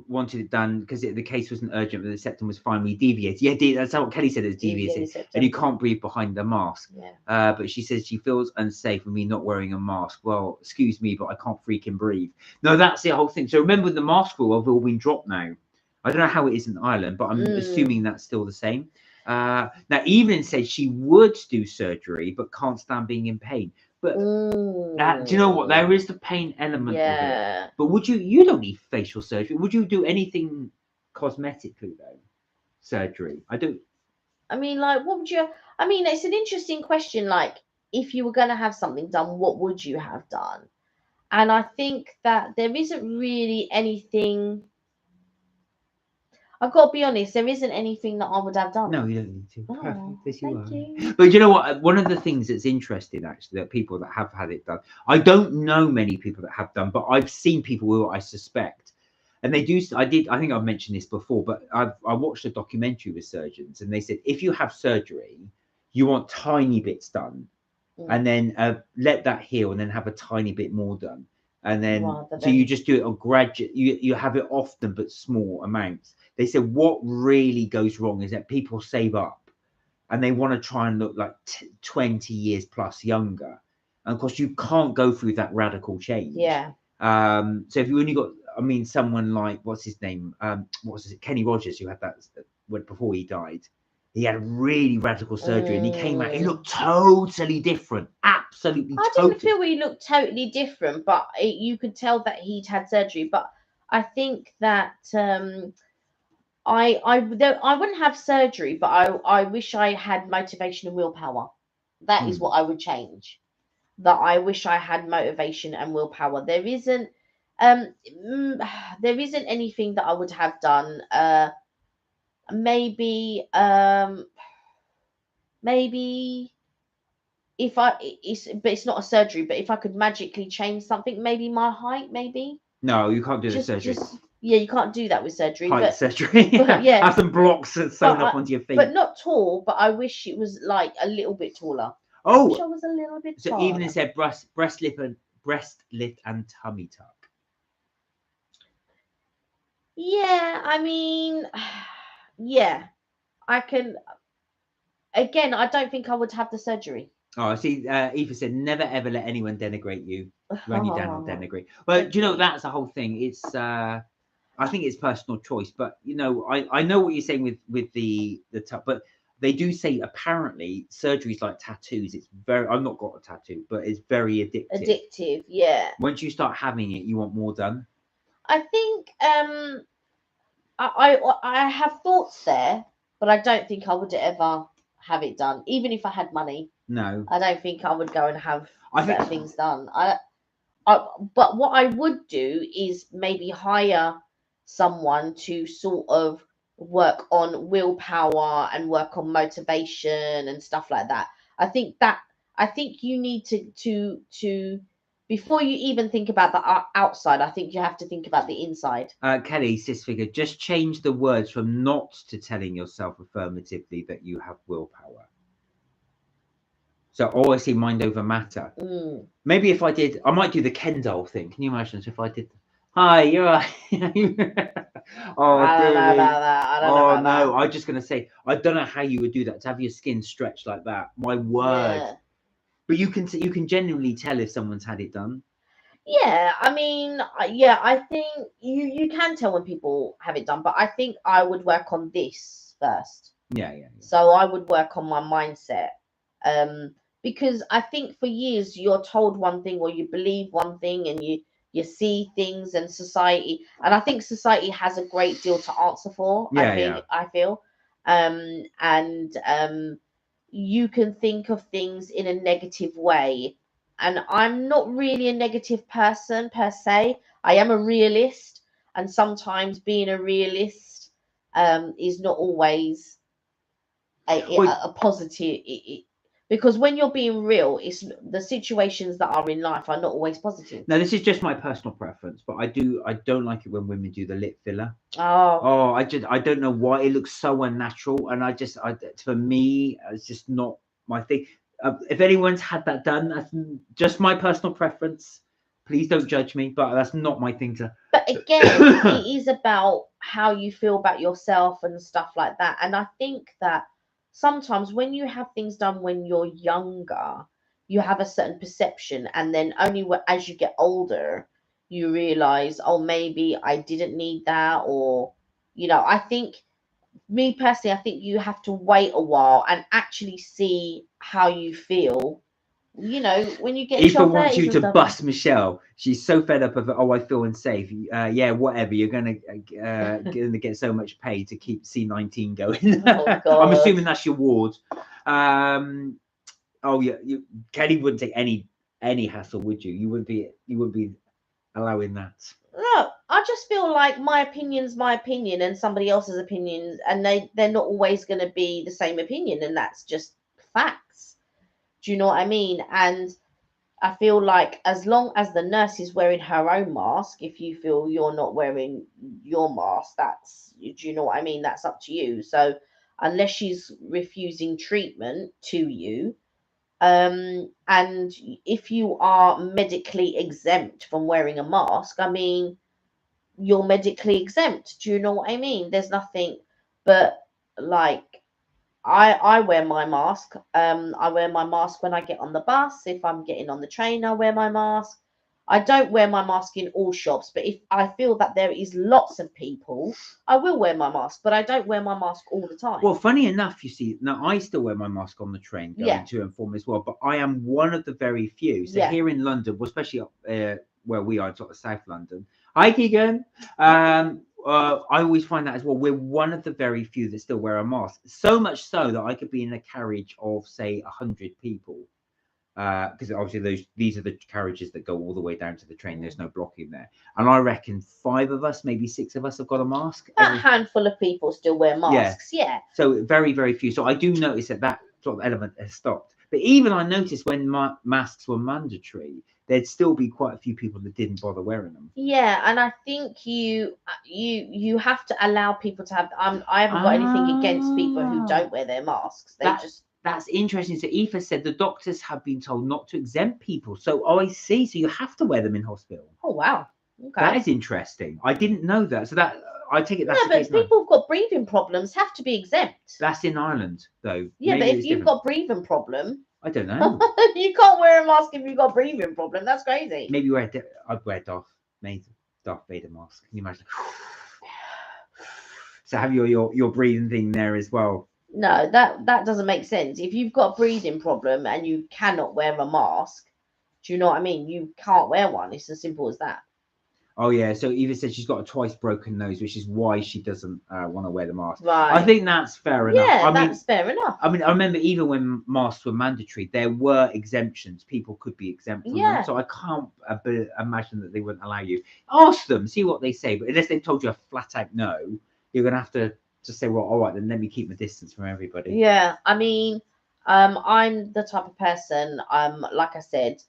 wanted it done because the case wasn't urgent, but the septum was fine. We deviated. Yeah, that's what Kelly said. It's deviated, and you can't breathe behind the mask. Yeah. But she says she feels unsafe with me not wearing a mask. Well, excuse me, but I can't freaking breathe. No, that's the whole thing. So remember, the mask rule have all been dropped now. I don't know how it is in Ireland, but I'm assuming that's still the same. Now, Evelyn said she would do surgery, but can't stand being in pain. But do you know what? There is the pain element of it. But would you don't need facial surgery. Would you do anything cosmetically though? Surgery? I don't. I mean, like, what would you? I mean, it's an interesting question. Like, if you were going to have something done, what would you have done? And I think that there isn't really anything I've got to be honest, there isn't anything that I would have done. No, you don't need to. Oh, Perfect as you thank are. you. But you know what? One of the things that's interesting, actually, that people that have had it done, I don't know many people that have done, but I've seen people who I suspect, and they do. I think I've mentioned this before, but I watched a documentary with surgeons, and they said if you have surgery, you want tiny bits done, and then let that heal, and then have a tiny bit more done, and then Rather so you than- just do it on gradual. You have it often, but small amounts. They said what really goes wrong is that people save up and they want to try and look like 20 years plus younger. And of course, you can't go through that radical change. Yeah. So if you only got, I mean, someone like, what's his name? Kenny Rogers, who had that before he died. He had a really radical surgery and he came out, he looked totally different. Absolutely I totally. didn't feel he looked totally different, but you could tell that he'd had surgery. But I think that I wouldn't have surgery, but I wish I had motivation and willpower. That is what I would change. That I wish I had motivation and willpower. There isn't there isn't anything that I would have done. Maybe maybe if it's not a surgery, but if I could magically change something, maybe my height, maybe. No, you can't do the surgery. Yeah, you can't do that with surgery. Height surgery. but yeah, have some blocks sewn up onto your feet. But not tall. But I wish it was like a little bit taller. Oh, I wish I was a little bit so taller. even it said breast lift and tummy tuck. Yeah, I mean, yeah, I can. Again, I don't think I would have the surgery. Oh, I see. Eva said, "Never ever let anyone denigrate you, run you down or denigrate." Well, do you know that's the whole thing? It's I think it's personal choice, but you know, I know what you're saying with the tuck, but they do say apparently surgeries like tattoos. It's very. I've not got a tattoo, but it's very addictive. Addictive, yeah. Once you start having it, you want more done. I think I have thoughts there, but I don't think I would ever have it done, even if I had money. No, I don't think I would go and have I think things done. But what I would do is maybe hire someone to sort of work on willpower and work on motivation and stuff like that. I think you need to before you even think about the outside, I think you have to think about the inside. Kelly, cis figure, just change the words from not to telling yourself affirmatively that you have willpower. So always see mind over matter. Maybe if I did, I might do the Ken doll thing. Can you imagine if I did? Hi, you're right. Oh, I don't know about that. I don't know about no, that. I'm just gonna say I don't know how you would do that to have your skin stretched like that. My word. Yeah. But you can genuinely tell if someone's had it done. Yeah, I mean, yeah, I think you can tell when people have it done, but I think I would work on this first. Yeah. So I would work on my mindset. Because I think for years you're told one thing or you believe one thing and you see things and society, and I think society has a great deal to answer for. I feel. And you can think of things in a negative way. And I'm not really a negative person per se. I am a realist, and sometimes being a realist is not always a positive. Because when you're being real, it's the situations that are in life are not always positive. Now this is just my personal preference, but I don't like it when women do the lip filler. Oh, I don't know why it looks so unnatural, and for me it's just not my thing. If anyone's had that done, that's just my personal preference. Please don't judge me, but that's not my thing to. But again, it is about how you feel about yourself and stuff like that. And I think that sometimes when you have things done when you're younger, you have a certain perception, and then only as you get older, you realize, oh, maybe I didn't need that, or I think. Me personally, I think you have to wait a while and actually see how you feel. When you get into Eva your wants 30s you and to stuff. bust Michelle. She's so fed up of it. Oh, I feel unsafe. Yeah, whatever. You're gonna get so much pay to keep C19 going. Oh, God. I'm assuming that's your ward. Oh yeah, Kelly wouldn't take any hassle, would you? You wouldn't be allowing that. No, I just feel like my opinion's my opinion and somebody else's opinion, and they're not always going to be the same opinion, and that's just facts. Do you know what I mean? And I feel like as long as the nurse is wearing her own mask, if you feel you're not wearing your mask, do you know what I mean? That's up to you. So unless she's refusing treatment to you, and if you are medically exempt from wearing a mask, I mean, you're medically exempt. Do you know what I mean? There's nothing, but like I wear my mask. I wear my mask when I get on the bus. If I'm getting on the train, I wear my mask. I don't wear my mask in all shops, but if I feel that there is lots of people, I will wear my mask, but I don't wear my mask all the time. Well, funny enough, you see, now I still wear my mask on the train going Yeah. to and from as well, but I am one of the very few. So Yeah. here in London, well, especially up where we are, sort of South London. Hi, Keegan. I always find that as well. We're one of the very few that still wear a mask. So much so that I could be in a carriage of, say, 100 people. Because obviously these are the carriages that go all the way down to the train. There's no blocking there, and I reckon 5 of us, maybe 6 of us, have got a mask. A handful of people still wear masks. Yeah. So very, very few. So I do notice that sort of element has stopped. But even I noticed when masks were mandatory, there'd still be quite a few people that didn't bother wearing them. Yeah, and I think you have to allow people to have. I haven't got anything against people who don't wear their masks. That's interesting. So Aoife said the doctors have been told not to exempt people. So I see. So you have to wear them in hospital. Oh wow. Okay. That is interesting. I didn't know that. So that I take it that's no, but people who've got breathing problems have to be exempt. That's in Ireland, though. Yeah, maybe but if you've got breathing problem, I don't know. You can't wear a mask if you've got breathing problem. That's crazy. Maybe I'd wear Darth Vader mask. Can you imagine? So have your breathing thing there as well. No, that doesn't make sense. If you've got a breathing problem and you cannot wear a mask, do you know what I mean? You can't wear one. It's as simple as that. Oh yeah, so Eva said she's got a twice broken nose, which is why she doesn't want to wear the mask. Right. I think that's fair enough. Yeah, that's fair enough. I mean, I remember even when masks were mandatory, there were exemptions. People could be exempt from them. So I can't imagine that they wouldn't allow you. Ask them, see what they say. But unless they've told you a flat out no, you're going to have to just say, well, all right, then let me keep my distance from everybody. Yeah, I mean, I'm the type of person, like I said,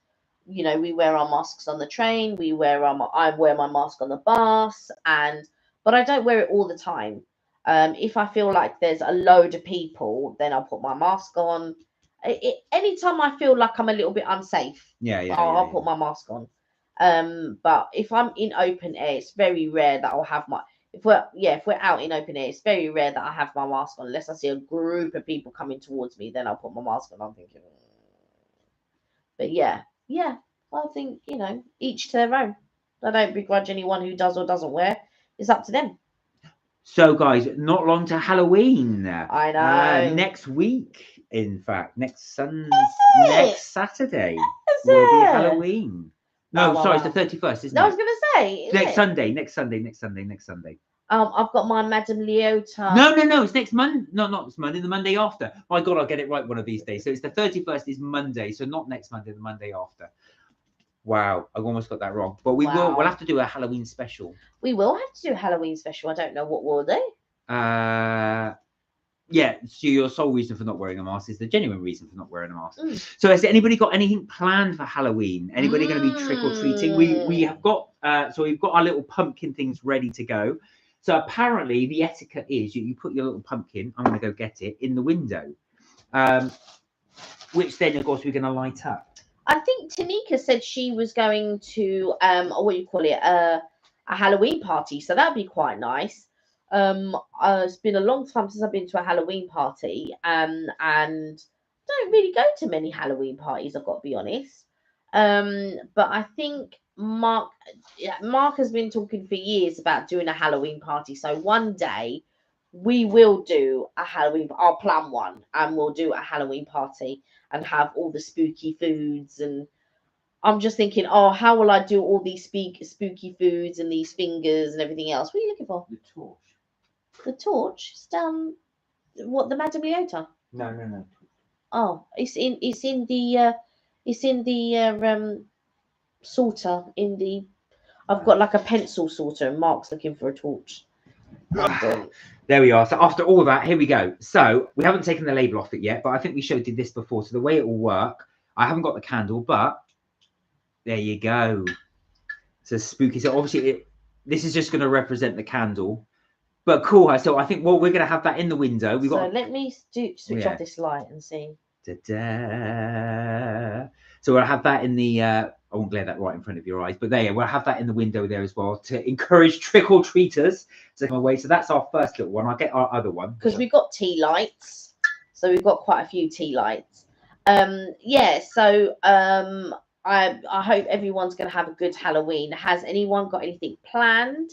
you know, we wear our masks on the train, I wear my mask on the bus, but I don't wear it all the time. If I feel like there's a load of people, then I'll put my mask on. Anytime I feel like I'm a little bit unsafe, I'll put my mask on. But if I'm in open air, it's very rare that I'll have if we're out in open air, it's very rare that I have my mask on unless I see a group of people coming towards me. Then I'll put my mask on. I'm thinking, but yeah, I think each to their own. I don't begrudge anyone who does or doesn't wear. It's up to them. So, guys, not long to Halloween. I know. Next week, in fact, next Saturday will be Halloween. No, sorry, it's the 31st, isn't it? I was going to say. Next Sunday. I've got my Madame Leota. No, it's next Monday. No, not this Monday, the Monday after. My God, I'll get it right one of these days. So it's the 31st is Monday, so not next Monday, the Monday after. Wow, I've almost got that wrong. But we'll have to do a Halloween special. We will have to do a Halloween special. I don't know what we'll do. Yeah, so your sole reason for not wearing a mask is the genuine reason for not wearing a mask. So has anybody got anything planned for Halloween? Anybody going to be trick-or-treating? We have got we've got our little pumpkin things ready to go. So apparently the etiquette is you put your little pumpkin, I'm going to go get it, in the window, which then, of course, we're going to light up. I think Tanika said she was going to, a Halloween party. So that'd be quite nice. It's been a long time since I've been to a Halloween party, and don't really go to many Halloween parties, I've got to be honest. But I think Mark has been talking for years about doing a Halloween party. So one day we will do a Halloween. I'll plan one, and we'll do a Halloween party and have all the spooky foods. And I'm just thinking, how will I do all these spooky foods and these fingers and everything else? What are you looking for? The torch. The torch? It's down. What, the Madame Leota? No. Oh, it's in the sorter in the. I've got like a pencil sorter, and Mark's looking for a torch. There we are. So after all that, here we go. So we haven't taken the label off it yet, but I think we showed you this before. So the way it will work, I haven't got the candle, but there you go. So spooky. So obviously this is just going to represent the candle, but cool. So I think we're going to have that in the window. Let me switch off this light and see. Da-da. So we'll have that in the. I won't glare that right in front of your eyes, but there, we'll have that in the window there as well to encourage trick-or-treaters to come away. So that's our first little one. I'll get our other one because we've got tea lights. So we've got quite a few tea lights. Yeah. So I hope everyone's going to have a good Halloween. Has anyone got anything planned?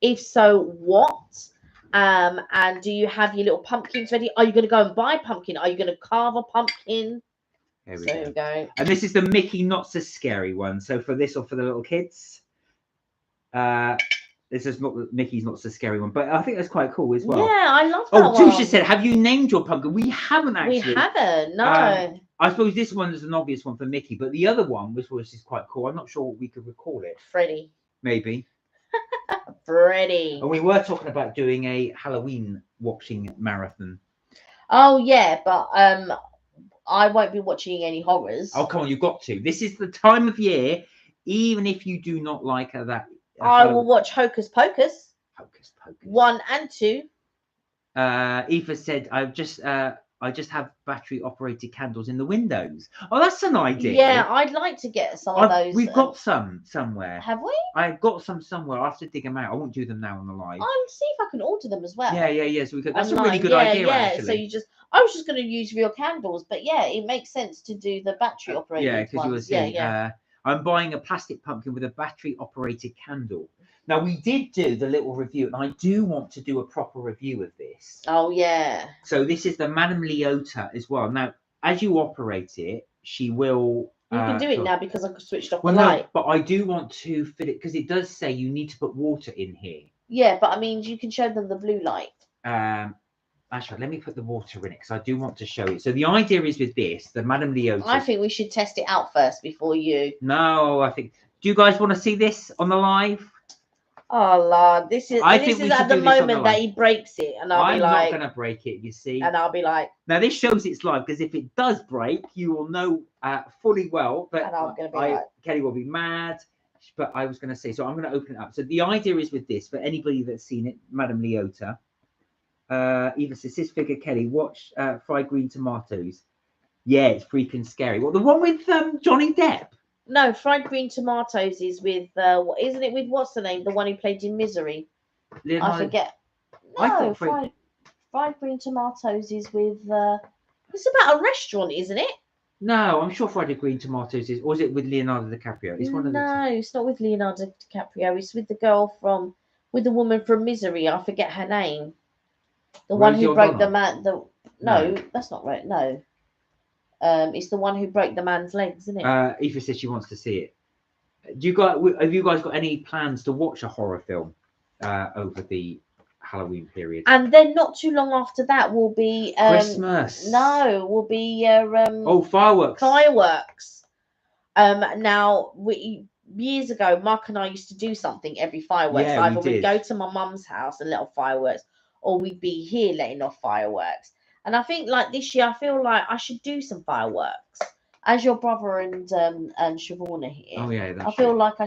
If so, what? And do you have your little pumpkins ready? Are you going to go and buy pumpkin? Are you going to carve a pumpkin? There we go. And this is the Mickey Not So Scary one. So for this or for the little kids, this is not the Mickey's Not So Scary one, but I think that's quite cool as well. Yeah, I love that one. Tusha said, have you named your pumpkin? We haven't actually. We haven't, no. I suppose this one is an obvious one for Mickey, but the other one, which is quite cool, I'm not sure what we could recall it. Freddy. Maybe. Freddy. And we were talking about doing a Halloween watching marathon. Oh, yeah, but I won't be watching any horrors. Oh, come on, you've got to. This is the time of year, even if you do not like that. I will watch Hocus Pocus. Hocus Pocus. 1 and 2. Eva said, I just have battery operated candles in the windows. Oh, that's an idea. Yeah, I'd like to get some of those. We've got some somewhere. Have we? I've got some somewhere. I have to dig them out. I won't do them now on the live. I'll see if I can order them as well. Yeah. So we could. That's a really good idea. Actually. So I was just going to use real candles, but yeah, it makes sense to do the battery operated. Yeah, because you were saying, I'm buying a plastic pumpkin with a battery operated candle. Now we did do the little review, and I do want to do a proper review of this. Oh yeah. So this is the Madame Leota as well. Now, as you operate it, she will. You can do it now because I've switched off the light. No, but I do want to fit it because it does say you need to put water in here. Yeah, but I mean, you can show them the blue light. Actually, let me put the water in it because I do want to show it. So the idea is with this, the Madame Leota. I think we should test it out first before you. No, I think. Do you guys want to see this on the live? Oh Lord, this is at the moment that he breaks it, and I'm not going to break it. You see, and I'll be like. Now this shows it's live because if it does break, you will know fully well that and I'm going to be Kelly will be mad. But I was going to say, so I'm going to open it up. So the idea is with this for anybody that's seen it, Madame Leota. Eva says, "Sis figure Kelly, watch Fried Green Tomatoes." Yeah, it's freaking scary. Well, the one with Johnny Depp. No, Fried Green Tomatoes is with what isn't it with what's the name? The one who played in Misery. I forget. No, Fried Green Tomatoes is with. It's about a restaurant, isn't it? No, I'm sure Fried Green Tomatoes is, or is it with Leonardo DiCaprio? It's one of the. No, it's not with Leonardo DiCaprio. It's with the girl with the woman from Misery. I forget her name. The one who broke the man. No, that's not right. No. It's the one who broke the man's legs, isn't it? Eva says she wants to see it. Have you guys got any plans to watch a horror film over the Halloween period? And then not too long after that will be Christmas. No, will be fireworks. Fireworks. Now years ago, Mark and I used to do something every fireworks. Yeah, Either we'd go to my mum's house and let off fireworks, or we'd be here letting off fireworks. And I think like this year, I feel like I should do some fireworks. As your brother and Siobhan are here. Oh yeah, I feel like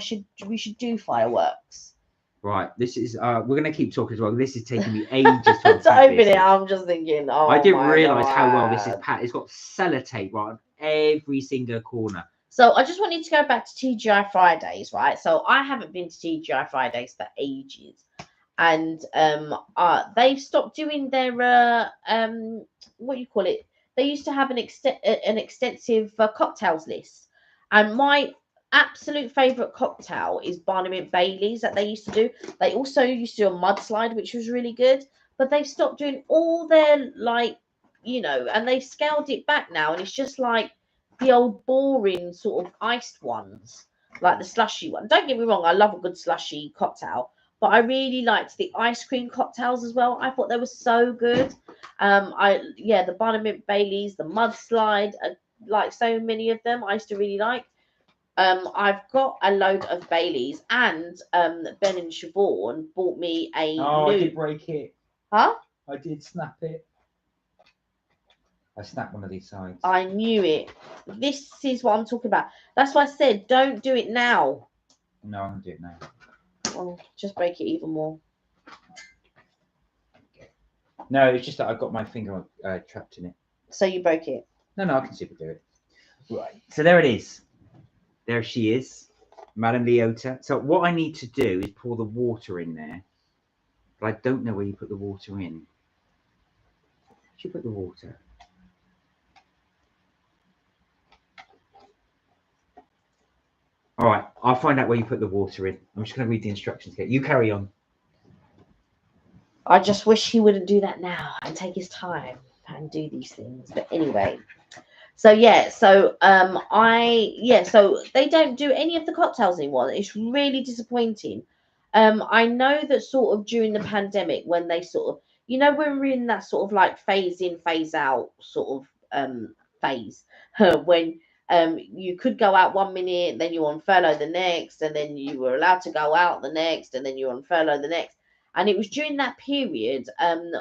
we should do fireworks. Right. This is we're gonna keep talking as well. This is taking me ages to open it. I'm just thinking, I didn't realise how well this is packed. It's got sellotape right on every single corner. So I just wanted to go back to TGI Fridays, right? So I haven't been to TGI Fridays for ages. And they've stopped doing their what you call it? They used to have an extensive cocktails list, and my absolute favorite cocktail is Barnum Bailey's that they used to do. They also used to do a mudslide, which was really good, but they've stopped doing all their and they've scaled it back now, and it's just like the old boring sort of iced ones, like the slushy one. Don't get me wrong, I love a good slushy cocktail. But I really liked the ice cream cocktails as well. I thought they were so good. The Barnum Bailey's, the mudslide, like so many of them, I used to really like. I've got a load of Baileys, and Ben and Siobhan bought me a Oh, I new. did break it. Huh? I did snap it. I snapped one of these sides. I knew it. This is what I'm talking about. That's why I said don't do it now. No, I'm gonna do it now. Oh, just break it even more. No, it's just that I've got my finger trapped in it. So you broke it. No, I can super do it. Right. So there it is. There she is, Madame Leota. So what I need to do is pour the water in there. But I don't know where you put the water in. Where should you put the water? All right, I'll find out where you put the water in. I'm just going to read the instructions here. You carry on. I just wish he wouldn't do that now and take his time and do these things. But anyway, so so they don't do any of the cocktails anymore. It's really disappointing. I know that sort of during the pandemic when they sort of, when we're in that sort of like phase in, phase out sort of phase when you could go out 1 minute, then you're on furlough the next, and then you were allowed to go out the next, and then you're on furlough the next. And it was during that period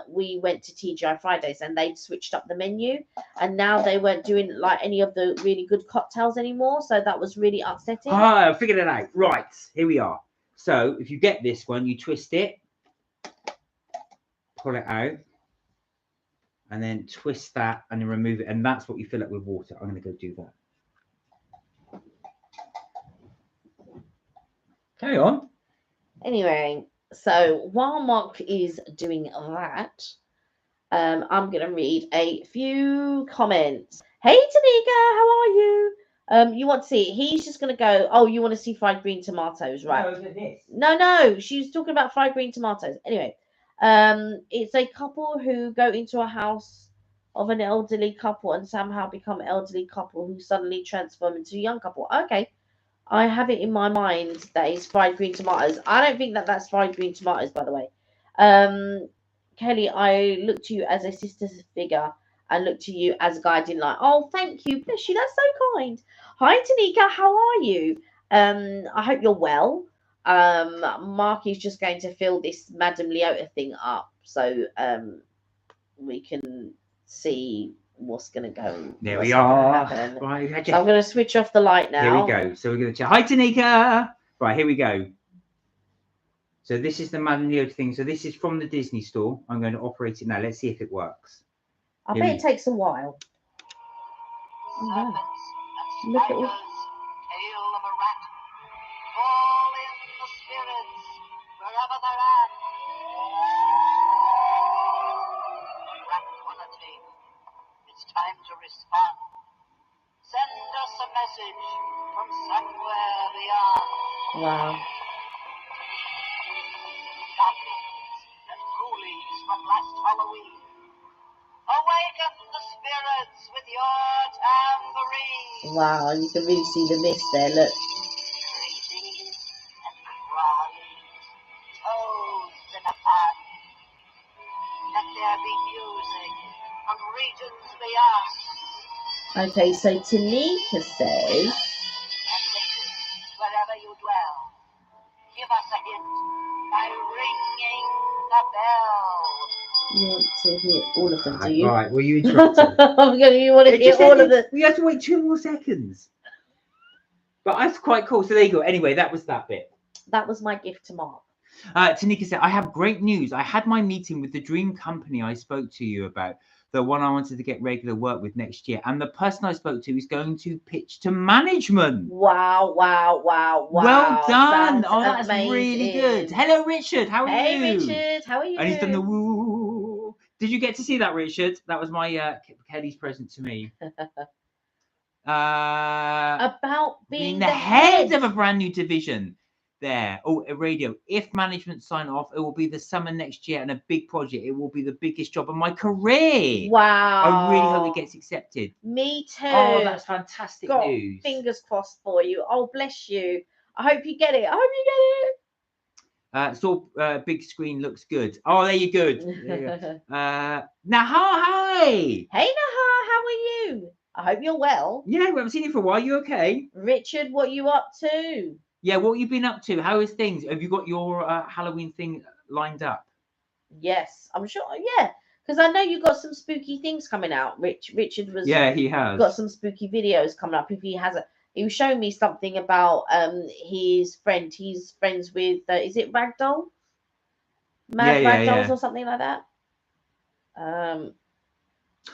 we went to TGI Fridays and they'd switched up the menu, and now they weren't doing like any of the really good cocktails anymore. So that was really upsetting. Ah, I figured it out. Right, here we are. So if you get this one, you twist it, pull it out, and then twist that and then remove it. And that's what you fill up with water. I'm going to go do that. Carry on. Anyway, so while Mark is doing that, I'm going to read a few comments. Hey, Tanika, how are you? You want to see it? He's just going to go, oh, you want to see fried green tomatoes, right? No, she's talking about fried green tomatoes. Anyway, it's a couple who go into a house of an elderly couple and somehow become an elderly couple who suddenly transform into a young couple. Okay. I have it in my mind that it's fried green tomatoes. I don't think that that's fried green tomatoes, by the way. Kelly, I look to you as a sister figure and look to you as a guiding light. Oh, thank you. Bless you. That's so kind. Hi, Tanika. How are you? I hope you're well. Mark is just going to fill this Madame Leota thing up so we can see what's going to go. There we are. Right, so I'm going to switch off the light now. Here we go. So we're going to check. Hi, Tanika. Right, here we go. So this is the Madame Leota thing. So this is from the Disney store. I'm going to operate it now. Let's see if it works. I bet it takes a while. Oh, look at all. It's time to respond. Send us a message from somewhere beyond. Wow. Goblins and ghoulies from last Halloween. Awaken the spirits with your tambourine. Wow, you can really see the mist there, look. Creepies and crawlies, toads in a pan. Let there be music from regions beyond. Okay, so Tanika says, And listen, wherever you dwell, give us a hint by ringing the bell. you want to hear all of them, do you? Right, well, you interrupted. You want to hear all of them. We have to wait 2 more seconds. But that's quite cool. So there you go. Anyway, that was that bit. That was my gift to Mark. Tanika said, I have great news. I had my meeting with the dream company I spoke to you about, the one I wanted to get regular work with next year. And the person I spoke to is going to pitch to management. Wow. Well done. That's that's amazing. Really good. Hello, Richard. How are you? Hey, Richard. How are you? And he's done the woo. Did you get to see that, Richard? That was my Kelly's present to me. About being the head of a brand new division. There. Oh, a radio. If management sign off, it will be the summer next year and a big project. It will be the biggest job of my career. Wow. I really hope it gets accepted. Me too. Oh, that's fantastic news. Fingers crossed for you. Oh, bless you. I hope you get it. So big screen looks good. Oh, there you go. Naha, hi. Hey, Naha, how are you? I I hope you're well. Yeah, we haven't seen you for a while. You okay? Richard, what you up to? Yeah, what you been up to? How is things? Have you got your Halloween thing lined up? Yes, I'm sure. Yeah, because I know you got some spooky things coming out. Richard was Yeah, he has. got some spooky videos coming up. If he hasn't, he was showing me something about his friend. He's friends with is it Ragdoll? Mad Yeah, Ragdolls yeah. or something like that.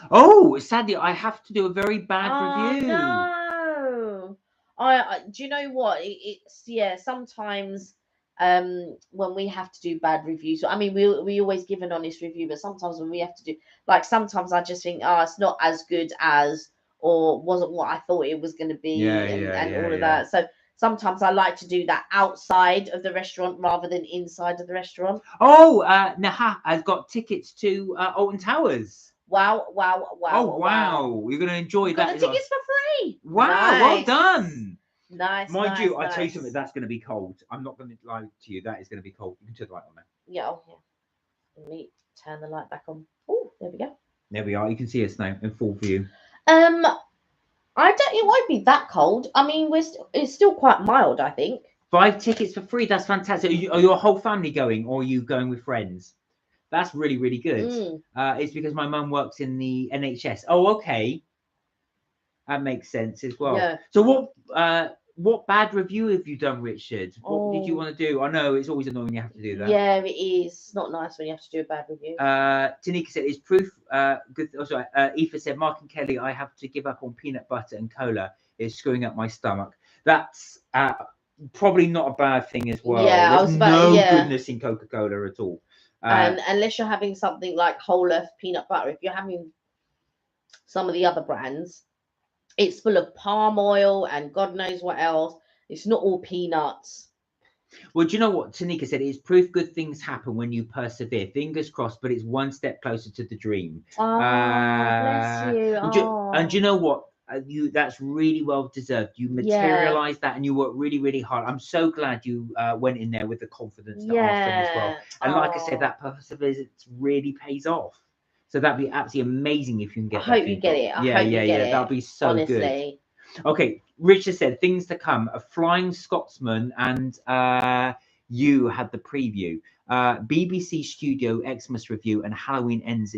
Oh, sadly, I have to do a very bad review. No. I do you know what? It's sometimes when we have to do bad reviews, I mean we always give an honest review, but sometimes when we have to do sometimes I just think, oh, it's not as good as, or wasn't what I thought it was going to be, and all of that. So sometimes I like to do that outside of the restaurant rather than inside of the restaurant. Oh, Naha has got tickets to Alton Towers. Wow. Oh, wow. You're going to enjoy Got that. the tickets for free. Wow, well done. Nice. Mind you, I tell you nice. something, that's going to be cold. I'm not going to lie to you. That is going to be cold. You can turn the light on there. Yeah. Let me turn the light back on. Oh, there we go. There we are. You can see us now in full view. I don't. It won't be that cold. I mean, it's still quite mild, I think. 5 tickets for free. That's fantastic. Are your whole family going, or are you going with friends? That's really, really good. It's because my mum works in the NHS. Oh, okay. That makes sense as well. Yeah. So what bad review have you done, Richard? What did you want to do? I know it's always annoying you have to do that. Yeah, it is. It's not nice when you have to do a bad review. Tanika said, "Is proof good?" Oh, sorry. Aoife said, "Mark and Kelly, I have to give up on peanut butter and cola. It's screwing up my stomach." That's probably not a bad thing as well. Yeah, There's no goodness in Coca-Cola at all. And unless you're having something like whole earth peanut butter, if you're having some of the other brands, it's full of palm oil and God knows what else. It's not all peanuts. Well, do you know what Tanika said? It's proof good things happen when you persevere. Fingers crossed, but it's one step closer to the dream. Oh, bless you. And do you know what? That's really well deserved. You materialized that, and you worked really, really hard. I'm so glad you went in there with the confidence to ask them as well. And like I said, that perseverance really pays off. So that'd be absolutely amazing if you can get. I hope you get it. I hope you get it. That'd be so honestly. Good. Okay, Richard said things to come. A Flying Scotsman and you had the preview. BBC Studio Xmas review and Halloween ends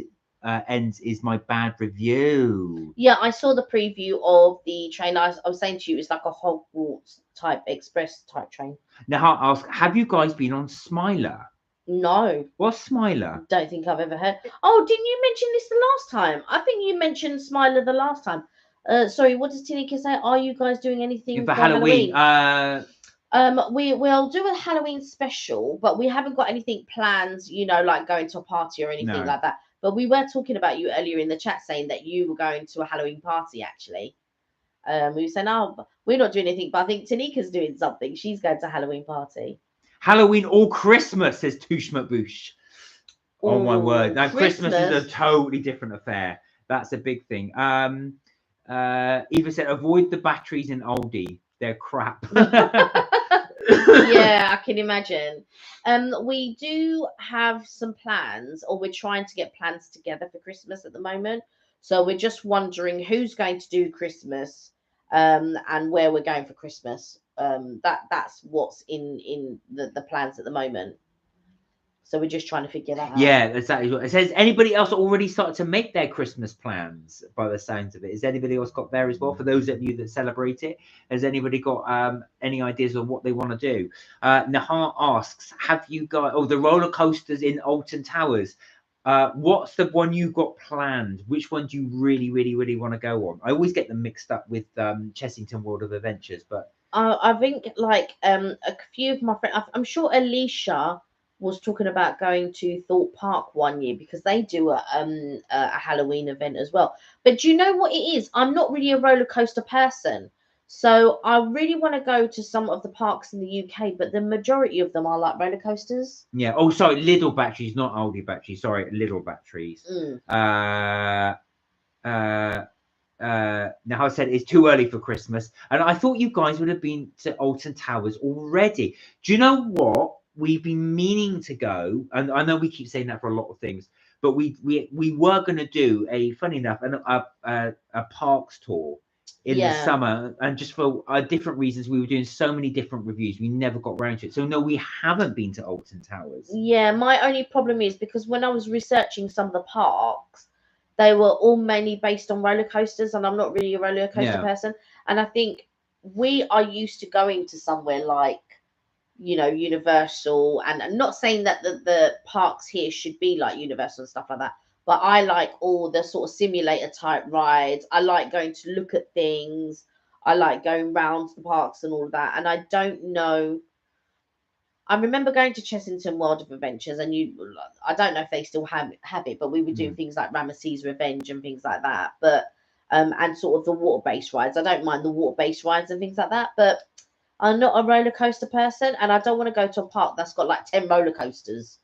is my bad review. Yeah, I saw the preview of the train. I was saying to you, it's like a Hogwarts type express type train. Now I ask, have you guys been on Smiler? No. What's Smiler? Don't think I've ever heard. Oh, didn't you mention this the last time? I think you mentioned Smiler the last time. Sorry, what does Tanika say? Are you guys doing anything for Halloween? We'll do a Halloween special, but we haven't got anything planned, like going to a party or anything like that. But we were talking about you earlier in the chat saying that you were going to a Halloween party, actually. We were saying, oh, we're not doing anything, but I think Tanika's doing something. She's going to a Halloween party. Halloween or Christmas, says Touche Boosh. Oh, my word. Now, Christmas is a totally different affair. That's a big thing. Eva said, avoid the batteries in Aldi. They're crap. Yeah, I can imagine. We do have some plans, or we're trying to get plans together for Christmas at the moment. So we're just wondering who's going to do Christmas, and where we're going for Christmas. That's what's in the plans at the moment. So we're just trying to figure that out. Yeah, exactly. It says, anybody else already started to make their Christmas plans by the sounds of it? Has anybody else got there as well? For those of you that celebrate it, has anybody got any ideas of what they want to do? Nahar asks, have you got the roller coasters in Alton Towers? What's the one you got planned? Which one do you really, really, really want to go on? I always get them mixed up with Chessington World of Adventures, but I think a few of my friends, I'm sure Alicia was talking about going to Thorpe Park one year because they do a Halloween event as well. But do you know what it is? I'm not really a roller coaster person. So I really want to go to some of the parks in the UK, but the majority of them are like roller coasters. Yeah. Oh, sorry, Lidl batteries, not Aldi batteries. Sorry, Lidl batteries. Now I said it's too early for Christmas, and I thought you guys would have been to Alton Towers already. Do you know what? We've been meaning to go, and I know we keep saying that for a lot of things, but we were going to do funny enough, a parks tour in the summer, and just for different reasons, we were doing so many different reviews, we never got around to it. So no, we haven't been to Alton Towers. Yeah, my only problem is because when I was researching some of the parks, they were all mainly based on roller coasters, and I'm not really a roller coaster person. And I think we are used to going to somewhere like, you know, Universal, and I'm not saying that the parks here should be like Universal and stuff like that, but I like all the sort of simulator type rides. I like going to look at things. I like going round the parks and all of that. And I don't know. I remember going to Chessington World of Adventures, and I don't know if they still have it, but we were doing things like Ramesses Revenge and things like that. But and sort of the water-based rides. I don't mind the water-based rides and things like that, but I'm not a roller coaster person, and I don't want to go to a park that's got like 10 roller coasters.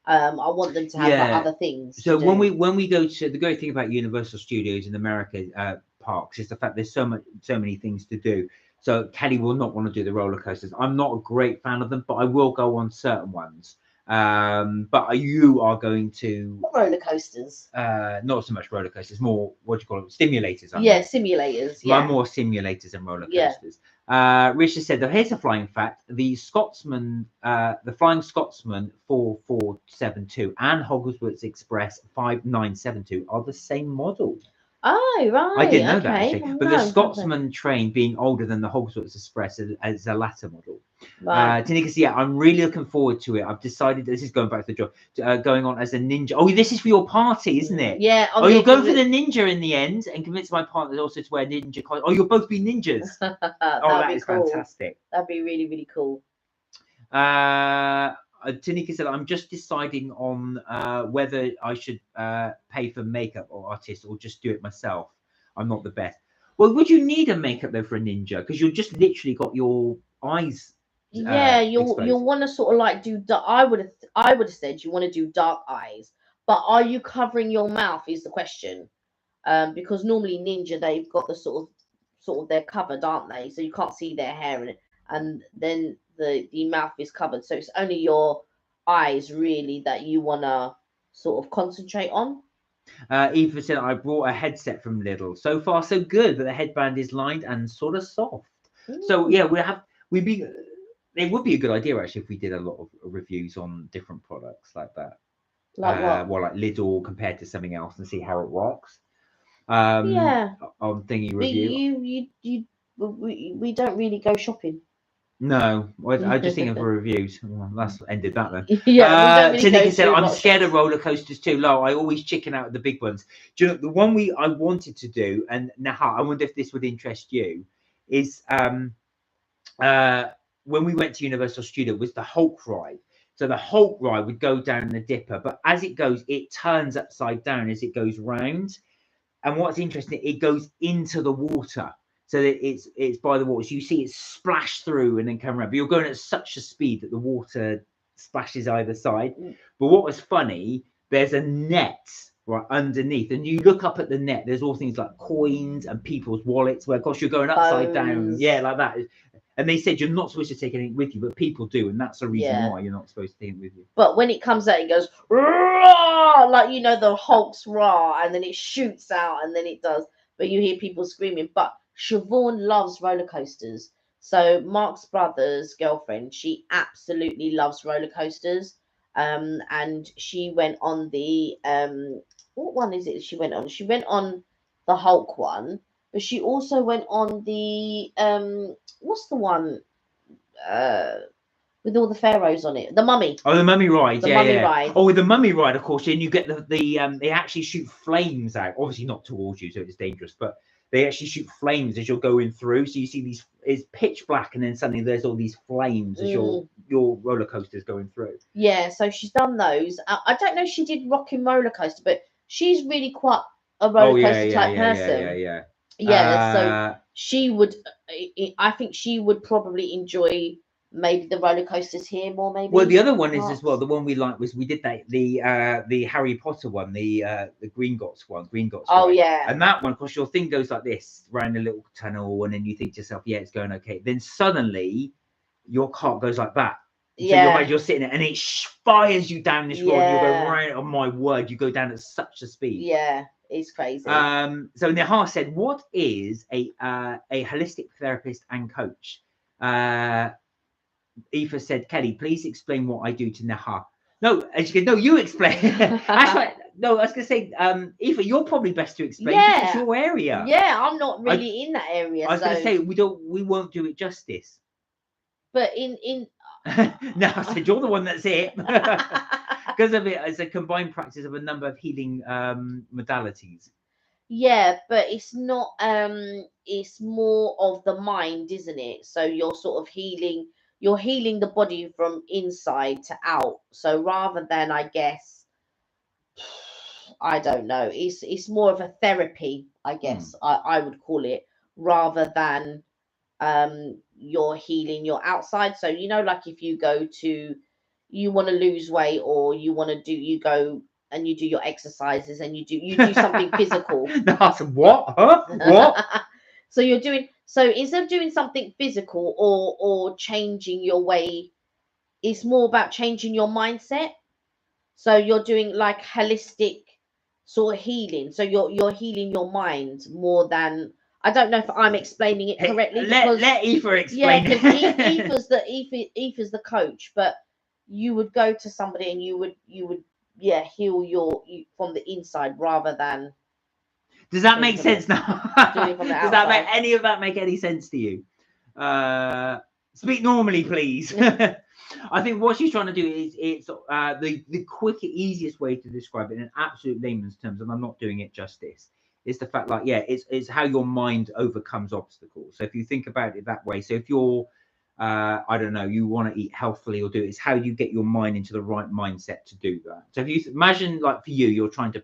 I want them to have like other things. So when we go to, the great thing about Universal Studios in America parks is the fact there's so many things to do. So Kelly will not want to do the roller coasters. I'm not a great fan of them, but I will go on certain ones. But you are going to roller coasters. Not so much roller coasters, more what do you call them? Simulators. Simulators. Yeah, more simulators than roller coasters. Richard said, here's a flying fact: the Flying Scotsman 4472 and Hogwarts Express 5972 are the same model. Oh, right. I didn't know that actually. But the Scotsman train being older than the Hogwarts Express is a latter model. Right. Tanika, I'm really looking forward to it. I've decided, this is going back to the job, going on as a ninja. Oh, this is for your party, isn't it? Yeah. Oh, you'll go for the ninja in the end and convince my partner also to wear ninja clothes. Oh, you'll both be ninjas. That is cool. Fantastic. That'd be really, really cool. Tanika said, I'm just deciding on whether I should pay for makeup or artist or just do it myself. I'm not the best. Well, would you need a makeup though for a ninja? Because you've just literally got your eyes. You'll want to sort of like do. I would have said you want to do dark eyes, but are you covering your mouth? Is the question. Because normally ninja, they've got the sort of they're covered, aren't they? So you can't see their hair and then the mouth is covered. So it's only your eyes really that you want to sort of concentrate on. Eva said, I brought a headset from Lidl. So far, so good, but the headband is lined and sort of soft. So yeah, it would be a good idea actually if we did a lot of reviews on different products like that. Like what? Well, like Lidl compared to something else and see how it works. On thingy review. We don't really go shopping. No, I just think of reviews. Well, that's ended that then. Tanika said, I'm scared of roller coasters too. Low, I always chicken out of the big ones. Do you know the one I wanted to do, and Naha, I wonder if this would interest you, is when we went to Universal Studios was the Hulk ride. So the Hulk ride would go down the dipper, but as it goes, it turns upside down as it goes round. And what's interesting, it goes into the water. So that it's by the water. So you see it splash through and then come around. But you're going at such a speed that the water splashes either side. But what was funny, there's a net right underneath. And you look up at the net, there's all things like coins and people's wallets, where of course you're going upside down. Yeah, like that. And they said you're not supposed to take anything with you, but people do. And that's the reason why you're not supposed to take it with you. But when it comes out, it goes, roar, like, you know, the Hulk's roar, and then it shoots out and then it does. But you hear people screaming. But Siobhan loves roller coasters. So Mark's brother's girlfriend, she absolutely loves roller coasters. And she went on the what one is it she went on? She went on the Hulk one, but she also went on the what's the one with all the pharaohs on it? The Mummy. Oh, the Mummy ride. The Mummy ride. Oh, with the Mummy ride, of course, then you get they actually shoot flames out. Obviously not towards you, so it's dangerous, but they actually shoot flames as you're going through. So you see it's pitch black, and then suddenly there's all these flames as your roller coaster's going through. Yeah, so she's done those. I don't know if she did Rockin' Roller Coaster, but she's really quite a roller coaster type person. Yeah. So she would. I think she would probably enjoy maybe the roller coasters here more. Maybe. Well, the other one is as well. The one we liked was we did the Harry Potter one, the Gringotts one. Oh, ride. yeah. And that one, of course, your thing goes like this around a little tunnel, and then you think to yourself, yeah, it's going okay. Then suddenly your cart goes like that, Yeah. You're sitting there and it fires you down this road. And you're going Yeah. right. Oh my word! You go down at such a speed. Yeah, it's crazy. So Nihar said, "What is a holistic therapist and coach?" Aoife said, "Kelly, please explain what I do to Nihar." No, and she goes, "No, you explain." That's right. No, I was going to say, Aoife, you're probably best to explain because it's your area. Yeah, I'm not really in that area. I was going to say we won't do it justice. But in No, I said you're the one that's it. Because of it as a combined practice of a number of healing modalities. yeah, but it's not it's more of the mind, isn't it? So you're sort of healing, you're healing the body from inside to out. So rather than, I guess, I don't know, it's more of a therapy, I guess. I would call it, rather than you're healing your outside. So like if you go to, you want to lose weight, or you want to do, you go and you do your exercises and you do something physical. No, I said, what? Huh? What? So instead of doing something physical or changing your way, it's more about changing your mindset. So you're doing like holistic sort of healing. So you're healing your mind more than, I don't know if I'm explaining it correctly. Let Aoife explain. Yeah, because Aoife's the coach, but you would go to somebody and you would heal you from the inside rather than. Does that make sense now? Doing from the Does that make outside. any of that make any sense to you? Speak normally, please. I think what she's trying to do is it's the quick, easiest way to describe it in absolute layman's terms, and I'm not doing it justice, is the fact, like, it's how your mind overcomes obstacles. So if you think about it that way, so if you're I don't know, you want to eat healthily or do it, it's how you get your mind into the right mindset to do that. So if you imagine, like, for you, you're trying to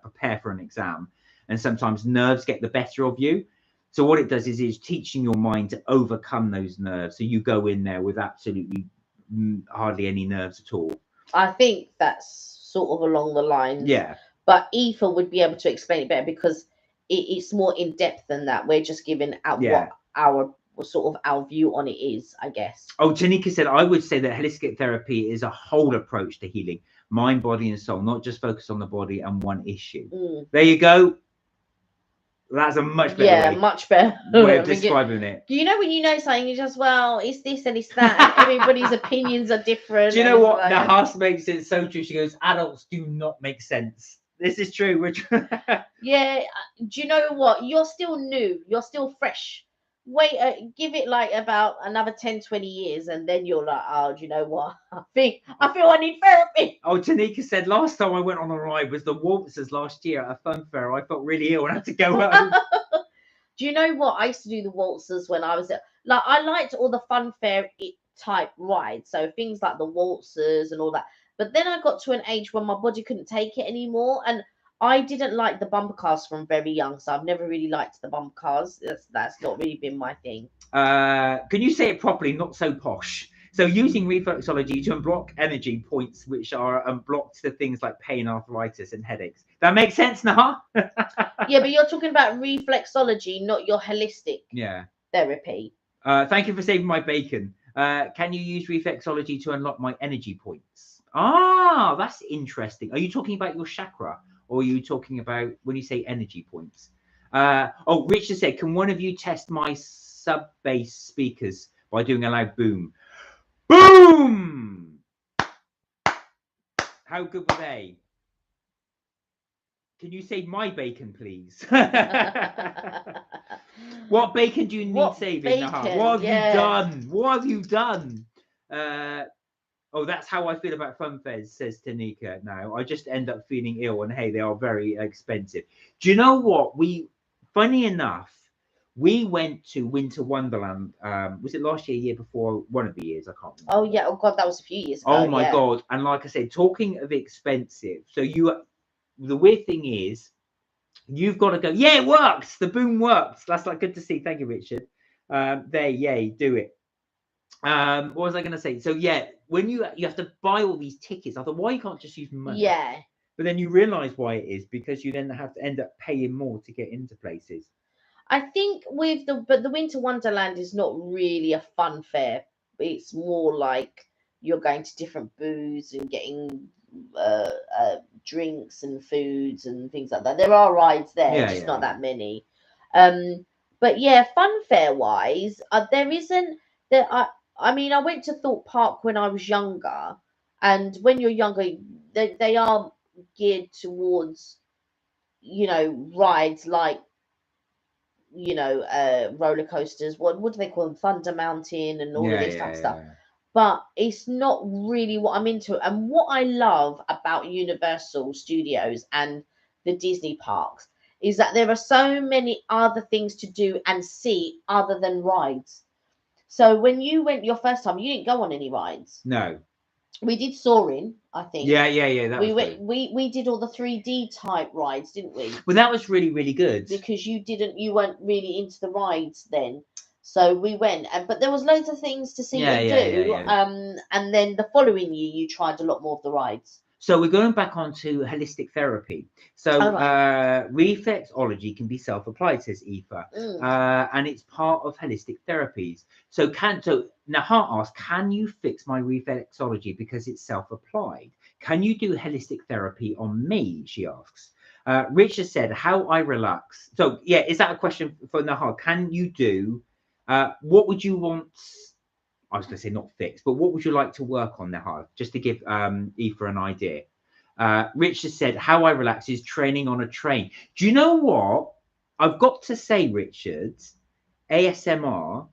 prepare for an exam, and sometimes nerves get the better of you. So what it does is it's teaching your mind to overcome those nerves. So you go in there with absolutely hardly any nerves at all. I think that's sort of along the lines. Yeah. But Aoife would be able to explain it better because it's more in depth than that. We're just giving out what our sort of our view on it is, I guess. Oh, Tanika said, I would say that holistic therapy is a whole approach to healing mind, body, and soul, not just focus on the body and one issue. There you go. That's a much better much better way of describing it. You know, when you know something, you just, well, it's this and it's that. And everybody's opinions are different. Do you know what? The house makes it so true. She goes, adults do not make sense. This is true. Yeah. Do you know what? You're still new. You're still fresh. Wait, give it like about another 10, 20 years, and then you're like, oh, do you know what? I feel I need therapy. Oh, Tanika said, last time I went on a ride was the waltzers last year at a fun fair. I felt really ill and had to go home. Do you know what? I used to do the waltzers when I was like, I liked all the fun fair type rides. So things like the waltzers and all that. But then I got to an age when my body couldn't take it anymore. And I didn't like the bumper cars from very young. So I've never really liked the bumper cars. That's not really been my thing. Can you say it properly? Not so posh. So using reflexology to unblock energy points, which are blocked to things like pain, arthritis, and headaches. That makes sense now. Yeah, but you're talking about reflexology, not your holistic therapy. Thank you for saving my bacon. Can you use reflexology to unlock my energy points? Ah, that's interesting. Are you talking about your chakra, or are you talking about when you say energy points? Oh, Richard said, can one of you test my sub-bass speakers by doing a loud boom? Boom! How good were they? Can you say my bacon, please? What bacon do you need saving? What have you done? What have you done? Oh, that's how I feel about fun fairs, says Tanika now. I just end up feeling ill, and hey, they are very expensive. Do you know what? Funny enough, we went to Winter Wonderland. Was it last year, year before? One of the years, I can't remember. Oh yeah. Oh God, that was a few years ago. Oh my God. And like I said, talking of expensive, so the weird thing is, you've got to go, yeah, it works. The boom works. That's like good to see. Thank you, Richard. Do it. What was I going to say? So yeah, when you have to buy all these tickets, I thought, why you can't just use money? Yeah. But then you realize why it is, because you then have to end up paying more to get into places. I think but the Winter Wonderland is not really a fun fair it's more like you're going to different booths and getting drinks and foods and things like that. There are rides there, Yeah, just yeah, not yeah. that many. But yeah, fun fair wise, there isn't there. I mean, I went to Thorpe Park when I was younger, and when you're younger, they are geared towards, rides like, roller coasters. What do they call them? Thunder Mountain and all of Yeah, this type yeah, of stuff. yeah. But it's not really what I'm into. And what I love about Universal Studios and the Disney parks is that there are so many other things to do and see other than rides. So when you went your first time, you didn't go on any rides. No. We did Soaring, I think. Yeah, yeah, yeah. That we was went. good. We did all the 3D type rides, didn't we? Well, that was really, really good. Because you weren't really into the rides then. So we went, but there was loads of things to see Yeah, and yeah, do. yeah, yeah. And then the following year, you tried a lot more of the rides. So we're going back onto holistic therapy. So Oh, right. reflexology can be self-applied, says Aoife, and it's part of holistic therapies. So Nahar asks, can you fix my reflexology because it's self-applied? Can you do holistic therapy on me? She asks. Richard said, how I relax. So yeah, is that a question for Nahar? Can you do? What would you want? I was going to say not fixed, but what would you like to work on, Nahar? Just to give Aoife an idea. Richard said, how I relax is training on a train. Do you know what? I've got to say, Richard, ASMR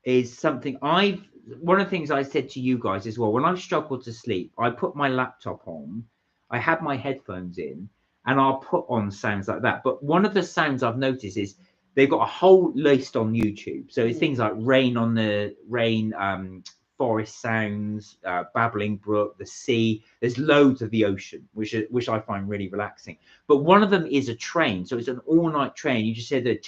is something one of the things I said to you guys as well, when I've struggled to sleep, I put my laptop on, I have my headphones in, and I'll put on sounds like that. But one of the sounds I've noticed is they've got a whole list on YouTube. So it's things like rain, forest sounds, babbling brook, the sea. There's loads of the ocean, which I find really relaxing. But one of them is a train. So it's an all-night train. You just hear the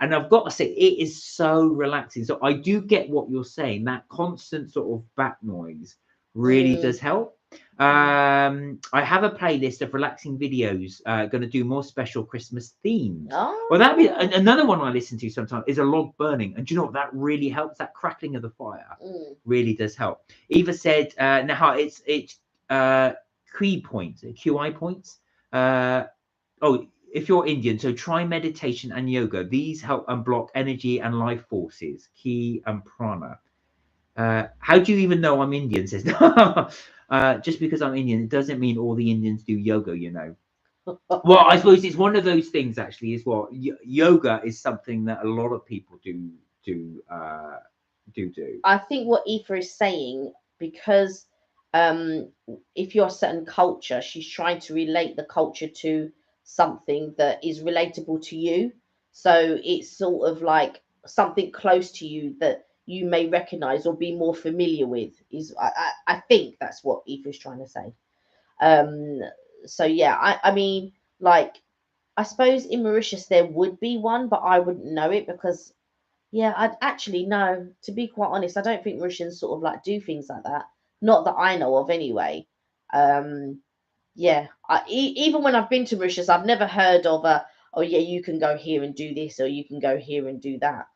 and I've got to say, it is so relaxing. So I do get what you're saying. That constant sort of back noise really does help. I have a playlist of relaxing videos. Going to do more special Christmas themes. Oh. Well, that'd be another one I listen to sometimes is a log burning, and do you know what? That really helps. That crackling of the fire really does help. Eva said, "Now it's QI points. If you're Indian, so try meditation and yoga. These help unblock energy and life forces, ki and prana." How do you even know I'm Indian? Says just because I'm Indian, it doesn't mean all the Indians do yoga, you know. Well, I suppose it's one of those things actually is what yoga is something that a lot of people do. I think what Aoife is saying, because if you're a certain culture, she's trying to relate the culture to something that is relatable to you. So it's sort of like something close to you that you may recognize or be more familiar with. I think that's what Aoife is trying to say. So yeah, I mean, like, I suppose in Mauritius there would be one, but I wouldn't know it because, yeah, I'd actually no. To be quite honest, I don't think Mauritians sort of like do things like that. Not that I know of, anyway. Yeah, even when I've been to Mauritius, I've never heard of oh yeah, you can go here and do this, or you can go here and do that.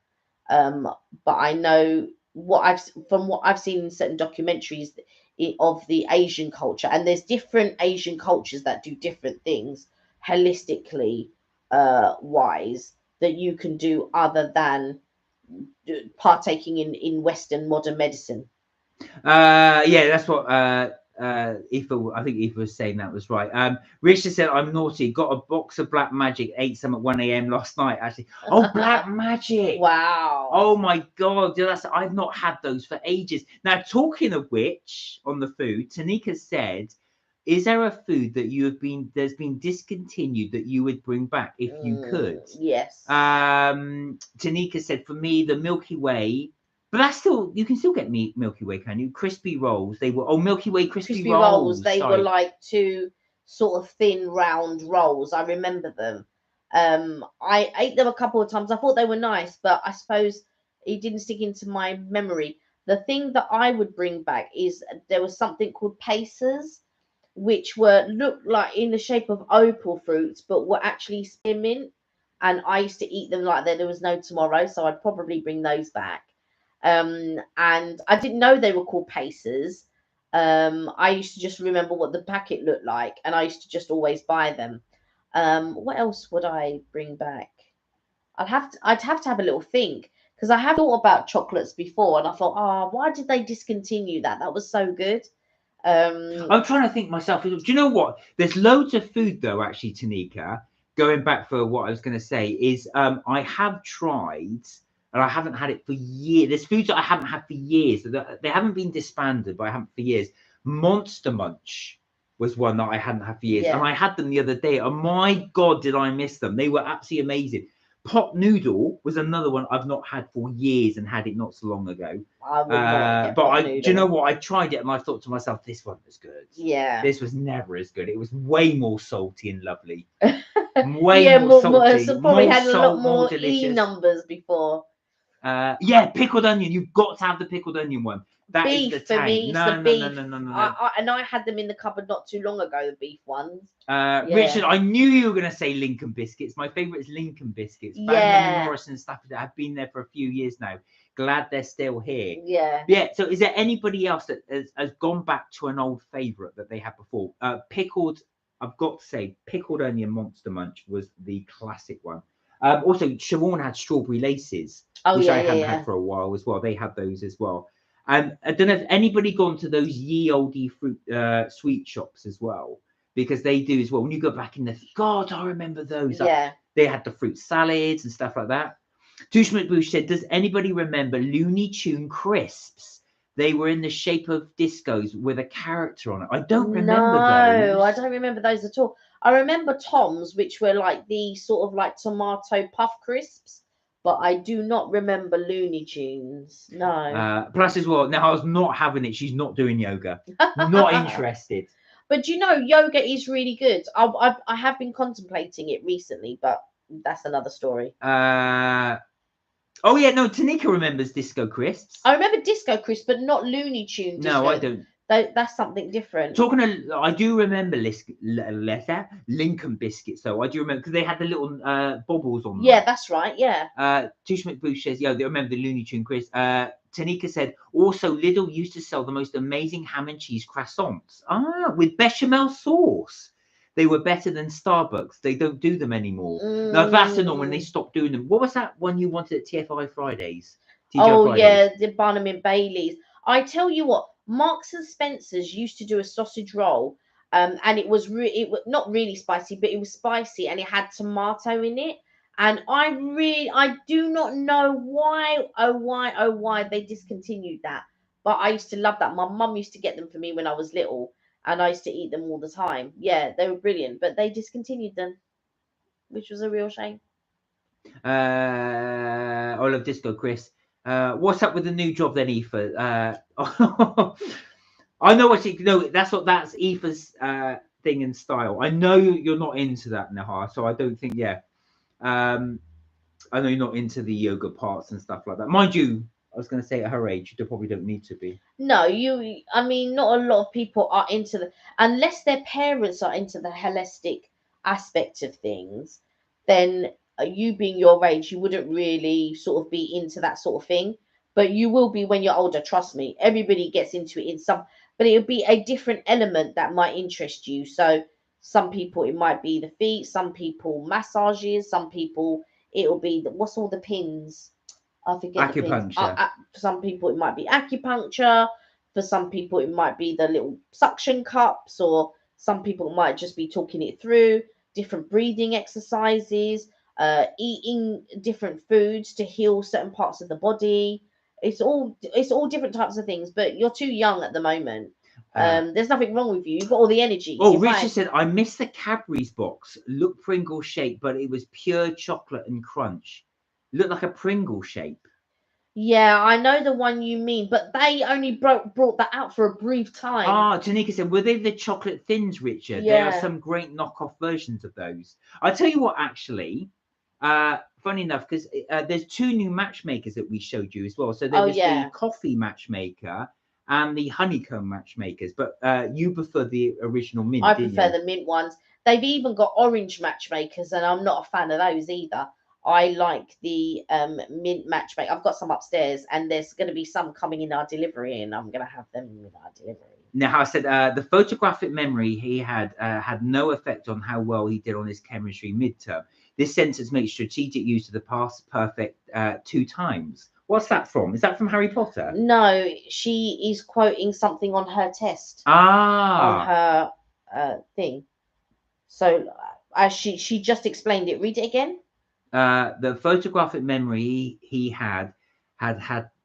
But I know from what I've seen in certain documentaries of the Asian culture, and there's different Asian cultures that do different things holistically, wise, that you can do other than partaking in Western modern medicine. Yeah, that's what Aoife, I think Aoife was saying that was right. Richard said, I'm naughty, got a box of black magic, ate some at 1 a.m. last night, actually. Oh, black magic. Wow. Oh my god, I've not had those for ages. Now, talking of which, on the food, Tanika said, is there a food that there's been discontinued that you would bring back if you could? Yes. Tanika said, for me, the Milky Way. But that's still, you can still get Milky Way, can you? Crispy rolls. They were, Milky Way crispy rolls. They were like two sort of thin, round rolls. I remember them. I ate them a couple of times. I thought they were nice, but I suppose it didn't stick into my memory. The thing that I would bring back is there was something called pacers, which looked like in the shape of opal fruits, but were actually spearmint. And I used to eat them like there was no tomorrow. So I'd probably bring those back. And I didn't know they were called Pacers. I used to just remember what the packet looked like, and I used to just always buy them. What else would I bring back? I'd have to have a little think, because I have thought about chocolates before, and I thought, oh, why did they discontinue that? That was so good. I'm trying to think myself. Do you know what? There's loads of food though, actually, Tanika. Going back for what I was going to say is, I have tried, and I haven't had it for years. There's foods that I haven't had for years. They haven't been disbanded, but I haven't for years. Monster Munch was one that I hadn't had for years, and I had them the other day. And my God, did I miss them? They were absolutely amazing. Pot noodle was another one I've not had for years, and had it not so long ago. I would not get But pot do you noodle. know what? I tried it and I thought to myself, this one was good. Yeah. This was never as good. It was way more salty and lovely. Way Yeah, more salty. so probably more had a salt, lot more E delicious. numbers before. Yeah, pickled onion. You've got to have the pickled onion one. That is Beef the for tank. me, it's No, the no, beef. no, no, no, no, no. I had them in the cupboard not too long ago, the beef ones. Richard, I knew you were going to say Lincoln biscuits. My favourite is Lincoln biscuits. Yeah. Morrison and Stafford have been there for a few years now. Glad they're still here. Yeah. Yeah. So, is there anybody else that has gone back to an old favourite that they had before? Pickled. I've got to say, pickled onion Monster Munch was the classic one. Also, Siobhan had strawberry laces, which I hadn't had for a while as well. They had those as well. I don't know if anybody gone to those ye olde fruit sweet shops as well, because they do as well. When you go back in the God, I remember those. Yeah. They had the fruit salads and stuff like that. Touche McBoosh said, does anybody remember Looney Tune crisps? They were in the shape of discos with a character on it. I don't remember those. No, I don't remember those at all. I remember Tom's, which were like the sort of like tomato puff crisps, but I do not remember Looney Tunes. No. Plus as well, now I was not having it. She's not doing yoga. Not interested. But you know, yoga is really good. I have been contemplating it recently, but that's another story. Oh yeah, no, Tanika remembers Disco Crisps. I remember Disco Crisp, but not Looney Tunes. No, I don't. That's something different. I do remember Lincoln biscuits though. I do remember because they had the little bobbles on them. Yeah, that's right. Yeah. Tush McBoosh says, yeah, they remember the Looney Tune crisps. Tanika said, also Lidl used to sell the most amazing ham and cheese croissants. With bechamel sauce. They were better than Starbucks. They don't do them anymore. Now that's the norm when they stopped doing them. What was that one you wanted at TFI Fridays? TGI Fridays? Yeah, the Barnum and Bailey's. I tell you what, Marks and Spencer's used to do a sausage roll, and it was not really spicy, but it was spicy, and it had tomato in it. And I do not know why they discontinued that. But I used to love that. My mum used to get them for me when I was little, and I used to eat them all the time. Yeah, they were brilliant, but they discontinued them, which was a real shame. I love Disco Chris. What's up with the new job then, Aoife? I know what you know. That's Aoife's thing and style. I know you're not into that, Nahar. So I don't think. Yeah. I know you're not into the yoga parts and stuff like that. Mind you, I was going to say at her age, you probably don't need to be. No, I mean, not a lot of people are into unless their parents are into the holistic aspect of things, then you being your age, you wouldn't really sort of be into that sort of thing. But you will be when you're older, trust me. Everybody gets into it in some, but it would be a different element that might interest you. So some people, it might be the feet, some people massages, some people, it'll be, what's all the pins? I forget. Acupuncture. For some people, it might be acupuncture. For some people, it might be the little suction cups, or some people might just be talking it through, different breathing exercises, eating different foods to heal certain parts of the body. It's all different types of things, but you're too young at the moment. There's nothing wrong with you. You've got all the energy. Richard said, I missed the Cadbury's box. Looked Pringle shape, but it was pure chocolate and crunch. Looked like a Pringle shape. Yeah, I know the one you mean, but they only brought that out for a brief time. Tanika said, were they the chocolate thins, Richard? Yeah. There are some great knockoff versions of those. I'll tell you what, actually, funny enough, because there's two new matchmakers that we showed you as well. So there was the coffee matchmaker and the honeycomb matchmakers, but you prefer the original mint. I prefer the mint ones. They've even got orange matchmakers, and I'm not a fan of those either. I like the mint matchmaker. I've got some upstairs, and there's going to be some coming in our delivery, and I'm going to have them in our delivery. Now, I said the photographic memory he had no effect on how well he did on his chemistry midterm. This sentence makes strategic use of the past perfect 2 times. What's that from? Is that from Harry Potter? No, she is quoting something on her test, on Ah, her thing. So as she just explained it. Read it again. the photographic memory he had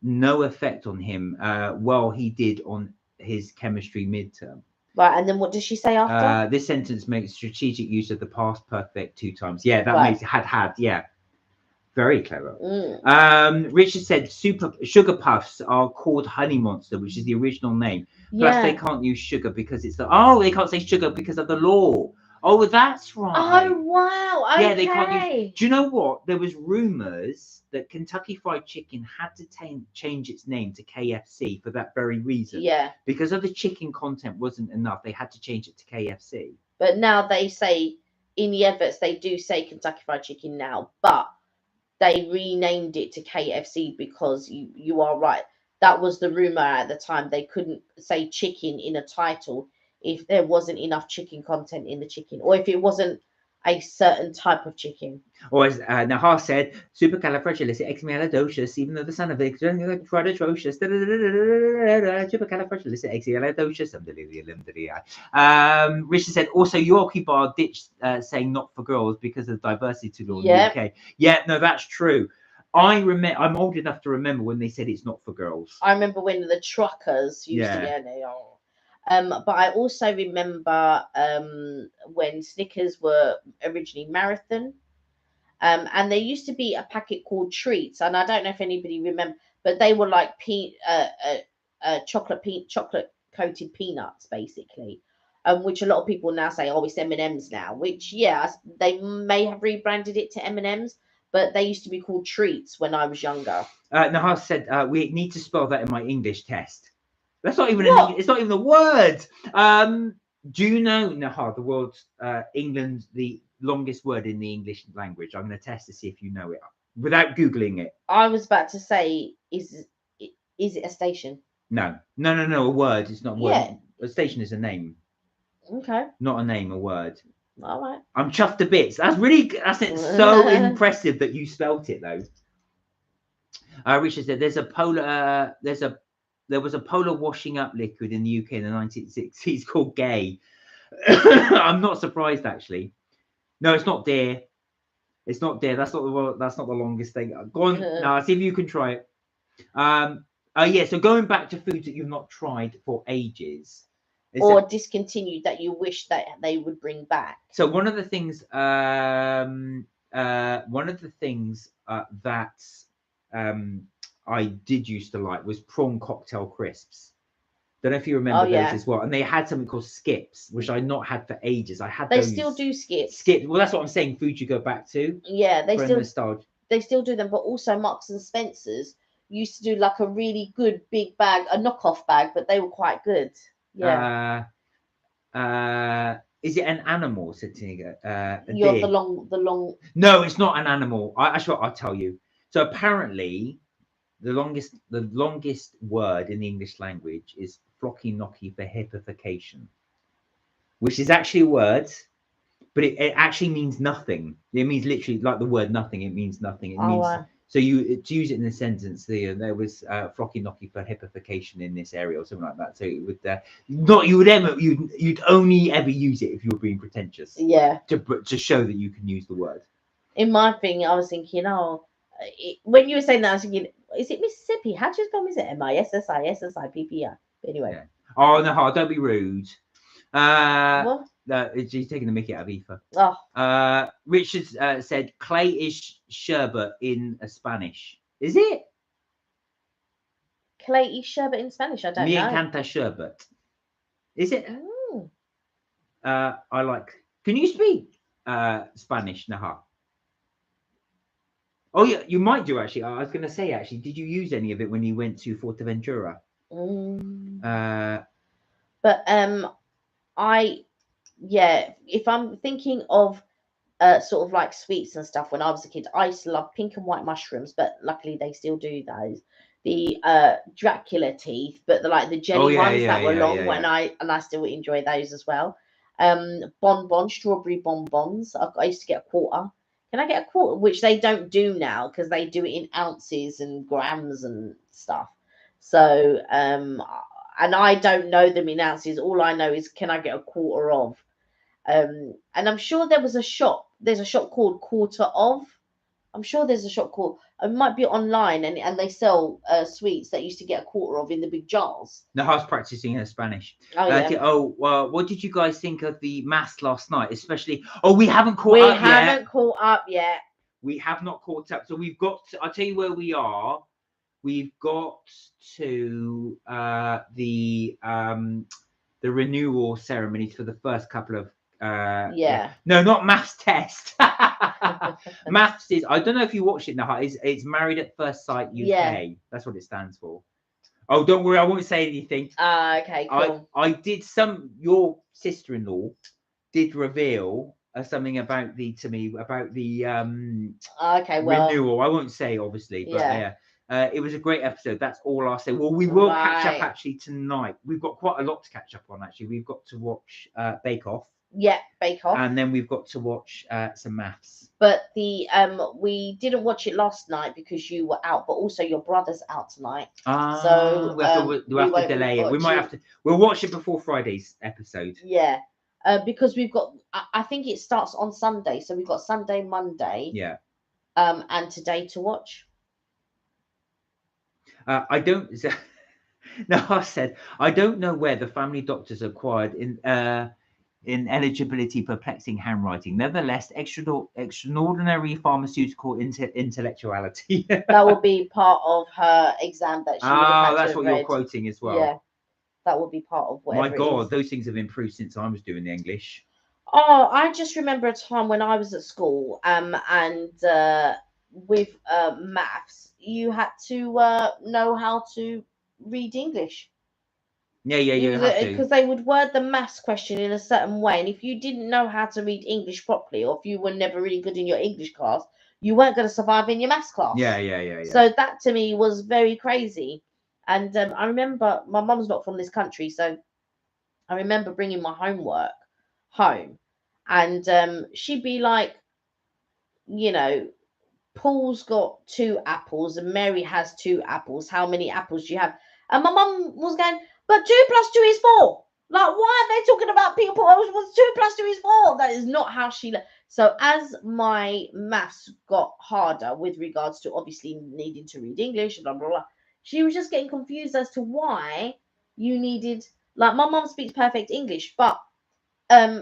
no effect on him while he did on his chemistry midterm. Right, and then what does she say after? This sentence makes strategic use of the past perfect 2 times. Yeah, that Right. makes had. Yeah, very clever. Mm. Richard said sugar puffs are called Honey Monster, which is the original name. Plus, they Yeah. can't use sugar because they can't say sugar because of the law. Oh, that's right. Oh wow. Okay. Yeah, they can't use. Do you know what? There was rumours that Kentucky Fried Chicken had to change its name to KFC for that very reason. Yeah. Because of the chicken content wasn't enough, they had to change it to KFC. But now they say in the adverts they do say Kentucky Fried Chicken now, but they renamed it to KFC because you are right. That was the rumor at the time. They couldn't say chicken in a title if there wasn't enough chicken content in the chicken, or if it wasn't a certain type of chicken. Or as Nahar said, supercalifragilisticexpialidocious, even though the son of it is quite atrocious. Supercalifragilisticexpialidocious. Richard said, also Yorkie Bar ditched saying not for girls because of diversity law in the UK. Yeah, no, that's true. I'm old enough to remember when they said it's not for girls. I remember when the truckers used to get it. But I also remember when Snickers were originally Marathon. And there used to be a packet called Treats, and I don't know if anybody remember, but they were like chocolate coated peanuts, basically, which a lot of people now say, oh, it's M&M's now. Which, yeah, they may have rebranded it to M&M's, but they used to be called Treats when I was younger. Nahar said we need to spell that in my English test. That's not even What? it's not even a word. Do you know, Nahar, the world's England, the longest word in the English language? I'm going to test to see if you know it without googling it. I was about to say, is it a station? No, a word. It's not a word. Yeah. A station is a name. Okay. Not a name, a word. All right. I'm chuffed to bits. That's so impressive that you spelt it though. Richard said there was a polar washing up liquid in the UK in the 1960s called Gay. I'm not surprised actually. No, it's not Dare. It's not Dare. That's not the longest thing. Go on. No, see if you can try it. Yeah. So going back to foods that you've not tried for ages, or discontinued that you wish that they would bring back. So one of the things that I did used to like was prawn cocktail crisps. Don't know if you remember those as well. And they had something called skips, which I not had for ages. They still do skips. Well, that's what I'm saying. Food you go back to. Yeah, they still do them. But also Marks and Spencer's used to do like a really good big bag, a knockoff bag, but they were quite good. Yeah. Is it an animal sitting? You're the long. No, it's not an animal. I'll tell you. So apparently, the longest word in the English language is flocky knocky for hippification, which is actually a word, but it actually means nothing. It means literally like the word nothing. It means nothing. It means so to use it in a sentence. There was flocky knocky for hippification in this area or something like that. So it would you'd only ever use it if you were being pretentious. Yeah. To show that you can use the word. In my thing, I was thinking, when you were saying that, I was thinking, is it Mississippi? How do you spell Mississippi? MISSIPPI. Anyway. Yeah. Oh no, don't be rude. What? She's taking the mickey out of Aoife. Oh. Richard said clay is sherbet in Spanish. Is it? Clay is sherbet in Spanish? I don't know. Me encanta sherbet. Is it? Oh. I like. Can you speak Spanish, Nahar? Oh yeah, you might do actually. I was going to say actually, did you use any of it when you went to Fuerteventura? But if I'm thinking of sort of like sweets and stuff when I was a kid. I used to love pink and white mushrooms, but luckily they still do those. The Dracula teeth, but the jelly ones that were long when I still enjoy those as well. Strawberry bonbons. I used to get a quarter. Can I get a quarter? Which they don't do now because they do it in ounces and grams and stuff. So and I don't know them in ounces. All I know is can I get a quarter of? And I'm sure there's a shop called Quarter of. I'm sure there's a shop called, it might be online, and they sell sweets that used to get a quarter of in the big jars. No, I was practicing her Spanish. Oh, yeah. What did you guys think of the mass last night? Especially, we haven't caught up yet. We haven't caught up yet. We have not caught up. So we've got to, I'll tell you where we are. We've got to the renewal ceremonies for the first couple of no, not maths test. Maths is, I don't know if you watched it now, it's Married at First Sight UK. Yeah. That's what it stands for. Oh, don't worry, I won't say anything. Okay, cool. I did your sister-in-law did reveal something about renewal. I won't say obviously, but it was a great episode. That's all I'll say. Well, we will catch up actually tonight. We've got quite a lot to catch up on actually. We've got to watch Bake Off. Yeah, Bake Off. And then we've got to watch some maths. But we didn't watch it last night because you were out, but also your brother's out tonight. So we have to delay it. We might have to. We'll watch it before Friday's episode. Yeah, because we've got. I think it starts on Sunday, so we've got Sunday, Monday. Yeah. And today to watch. I don't. No, I said I don't know where the family doctors acquired in eligibility perplexing handwriting. Nevertheless, extraordinary pharmaceutical intellectuality. That will be part of her exam that she would have had that's what you're quoting as well. Yeah, that will be part of whatever. My God, those things have improved since I was doing the English. Oh, I just remember a time when I was at school, and with maths, you had to know how to read English. Yeah, because they would word the maths question in a certain way, and if you didn't know how to read English properly, or if you were never really good in your English class, you weren't going to survive in your maths class. Yeah. So that to me was very crazy, and I remember my mum's not from this country, so I remember bringing my homework home, and she'd be like, Paul's got 2 apples and Mary has 2 apples. How many apples do you have? And my mum was going, but 2 plus 2 is 4. Like, why are they talking about people? Was 2 plus 2 is 4. That is not how she. So as my maths got harder with regards to obviously needing to read English, blah, blah, blah, she was just getting confused as to why you needed, like, my mum speaks perfect English, but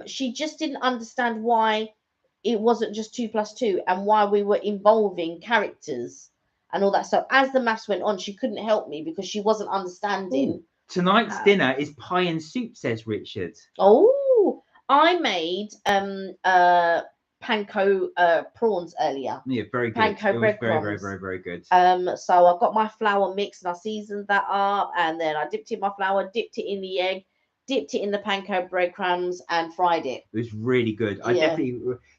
she just didn't understand why it wasn't just 2 plus 2 and why we were involving characters and all that. So as the maths went on, she couldn't help me because she wasn't understanding. Ooh, tonight's dinner is pie and soup, says Richard. Oh, I made panko prawns earlier. Yeah, very good. Panko breadcrumbs. Very good. So I got my flour mixed and I seasoned that up, and then I dipped it in my flour, dipped it in the egg, dipped it in the panko breadcrumbs, and fried it. It was really good.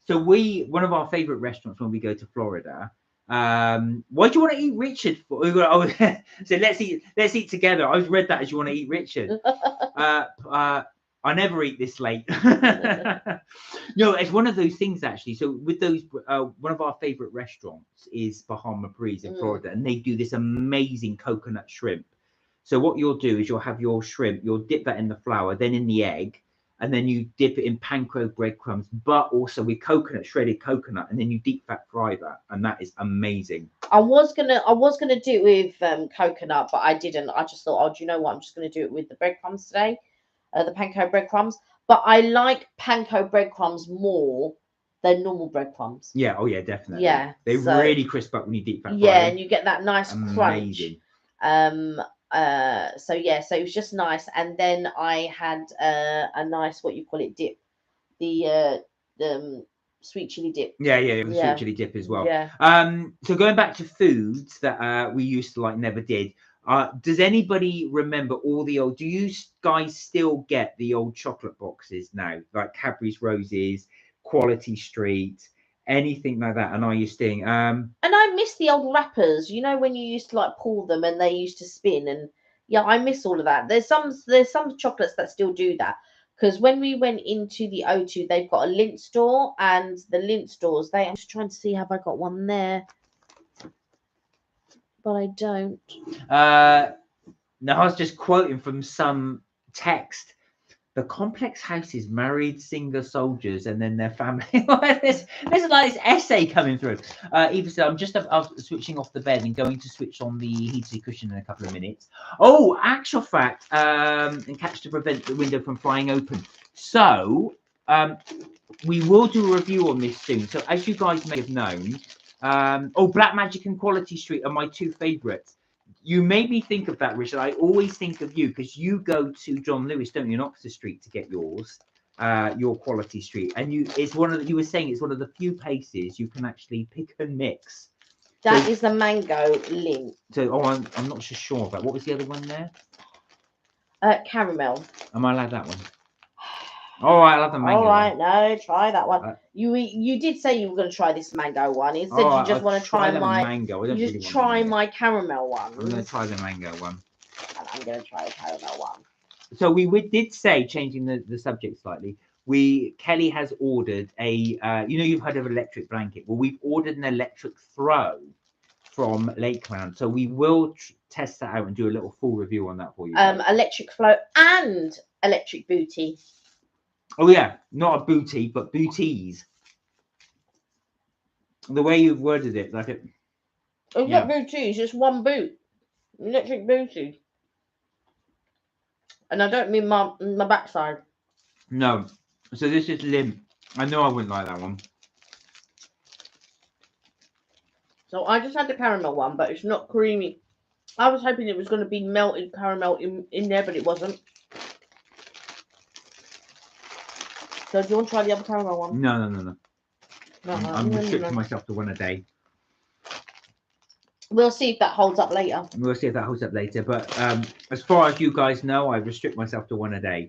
So one of our favorite restaurants when we go to Florida. What do you want to eat, Richard? For? So let's eat together. I read that as you want to eat, Richard. I never eat this late. No, it's one of those things actually. So with those, one of our favorite restaurants is Bahama Breeze in Florida, and they do this amazing coconut shrimp. So what you'll do is you'll have your shrimp, you'll dip that in the flour, then in the egg, and then you dip it in panko breadcrumbs, but also with shredded coconut, and then you deep fat fry that, and that is amazing. I was gonna do it with coconut, but I didn't. I just thought, do you know what? I'm just gonna do it with the breadcrumbs today, the panko breadcrumbs. But I like panko breadcrumbs more than normal breadcrumbs. Yeah, oh yeah, definitely. Yeah, they really crisp up when you deep fat fry them. them. And you get that nice crunch. So it was just nice, and then I had a nice dip, the sweet chili dip. Yeah, sweet chili dip as well. Yeah. So going back to foods that we used to like, never did. Does anybody remember all the old? Do you guys still get the old chocolate boxes now, like Cadbury's Roses, Quality Street, anything like that. And are you sting? And I miss the old wrappers. You know when you used to like pull them and they used to spin, and yeah, I miss all of that. There's some chocolates that still do that. Because when we went into the O2, they've got a Lindt store, and the Lindt stores, I'm just trying to see have I got one there, but I don't. Now I was just quoting from some text. The complex houses married singer soldiers and then their family. there's like this essay coming through. Eva said, I'm just switching off the bed and going to switch on the heated cushion in a couple of minutes. Oh, actual fact, and catch to prevent the window from flying open. So we will do a review on this soon. So as you guys may have known, Black Magic and Quality Street are my two favorites. You made me think of that, Richard. I always think of you because you go to John Lewis, don't you, in Oxford Street to get yours, your Quality Street, and you were saying it's one of the few places you can actually pick and mix. That is the mango Lindt. So, I'm not so sure of that. What was the other one there? Caramel. Am I allowed that one? All right, I love the mango. All right, no, try that one. You did say you were going to try this mango one. Instead, you just want to try my mango. You just try my caramel one. I'm going to try the mango one. And I'm going to try the caramel one. So we did say, changing the subject slightly, Kelly has ordered a you've heard of electric blanket. Well, we've ordered an electric throw from Lakeland, so we will test that out and do a little full review on that for you. Electric flow and electric booty. Oh yeah, not a booty, but booties. The way you've worded it, like it. It's not booty, it's just one boot. Electric booty. And I don't mean my backside. No. So this is limp. I know I wouldn't like that one. So I just had the caramel one, but it's not creamy. I was hoping it was going to be melted caramel in there, but it wasn't. So do you want to try the other caramel one? No. I'm restricting myself to one a day. We'll see if that holds up later. We'll see if that holds up later. But as far as you guys know, I restrict myself to one a day.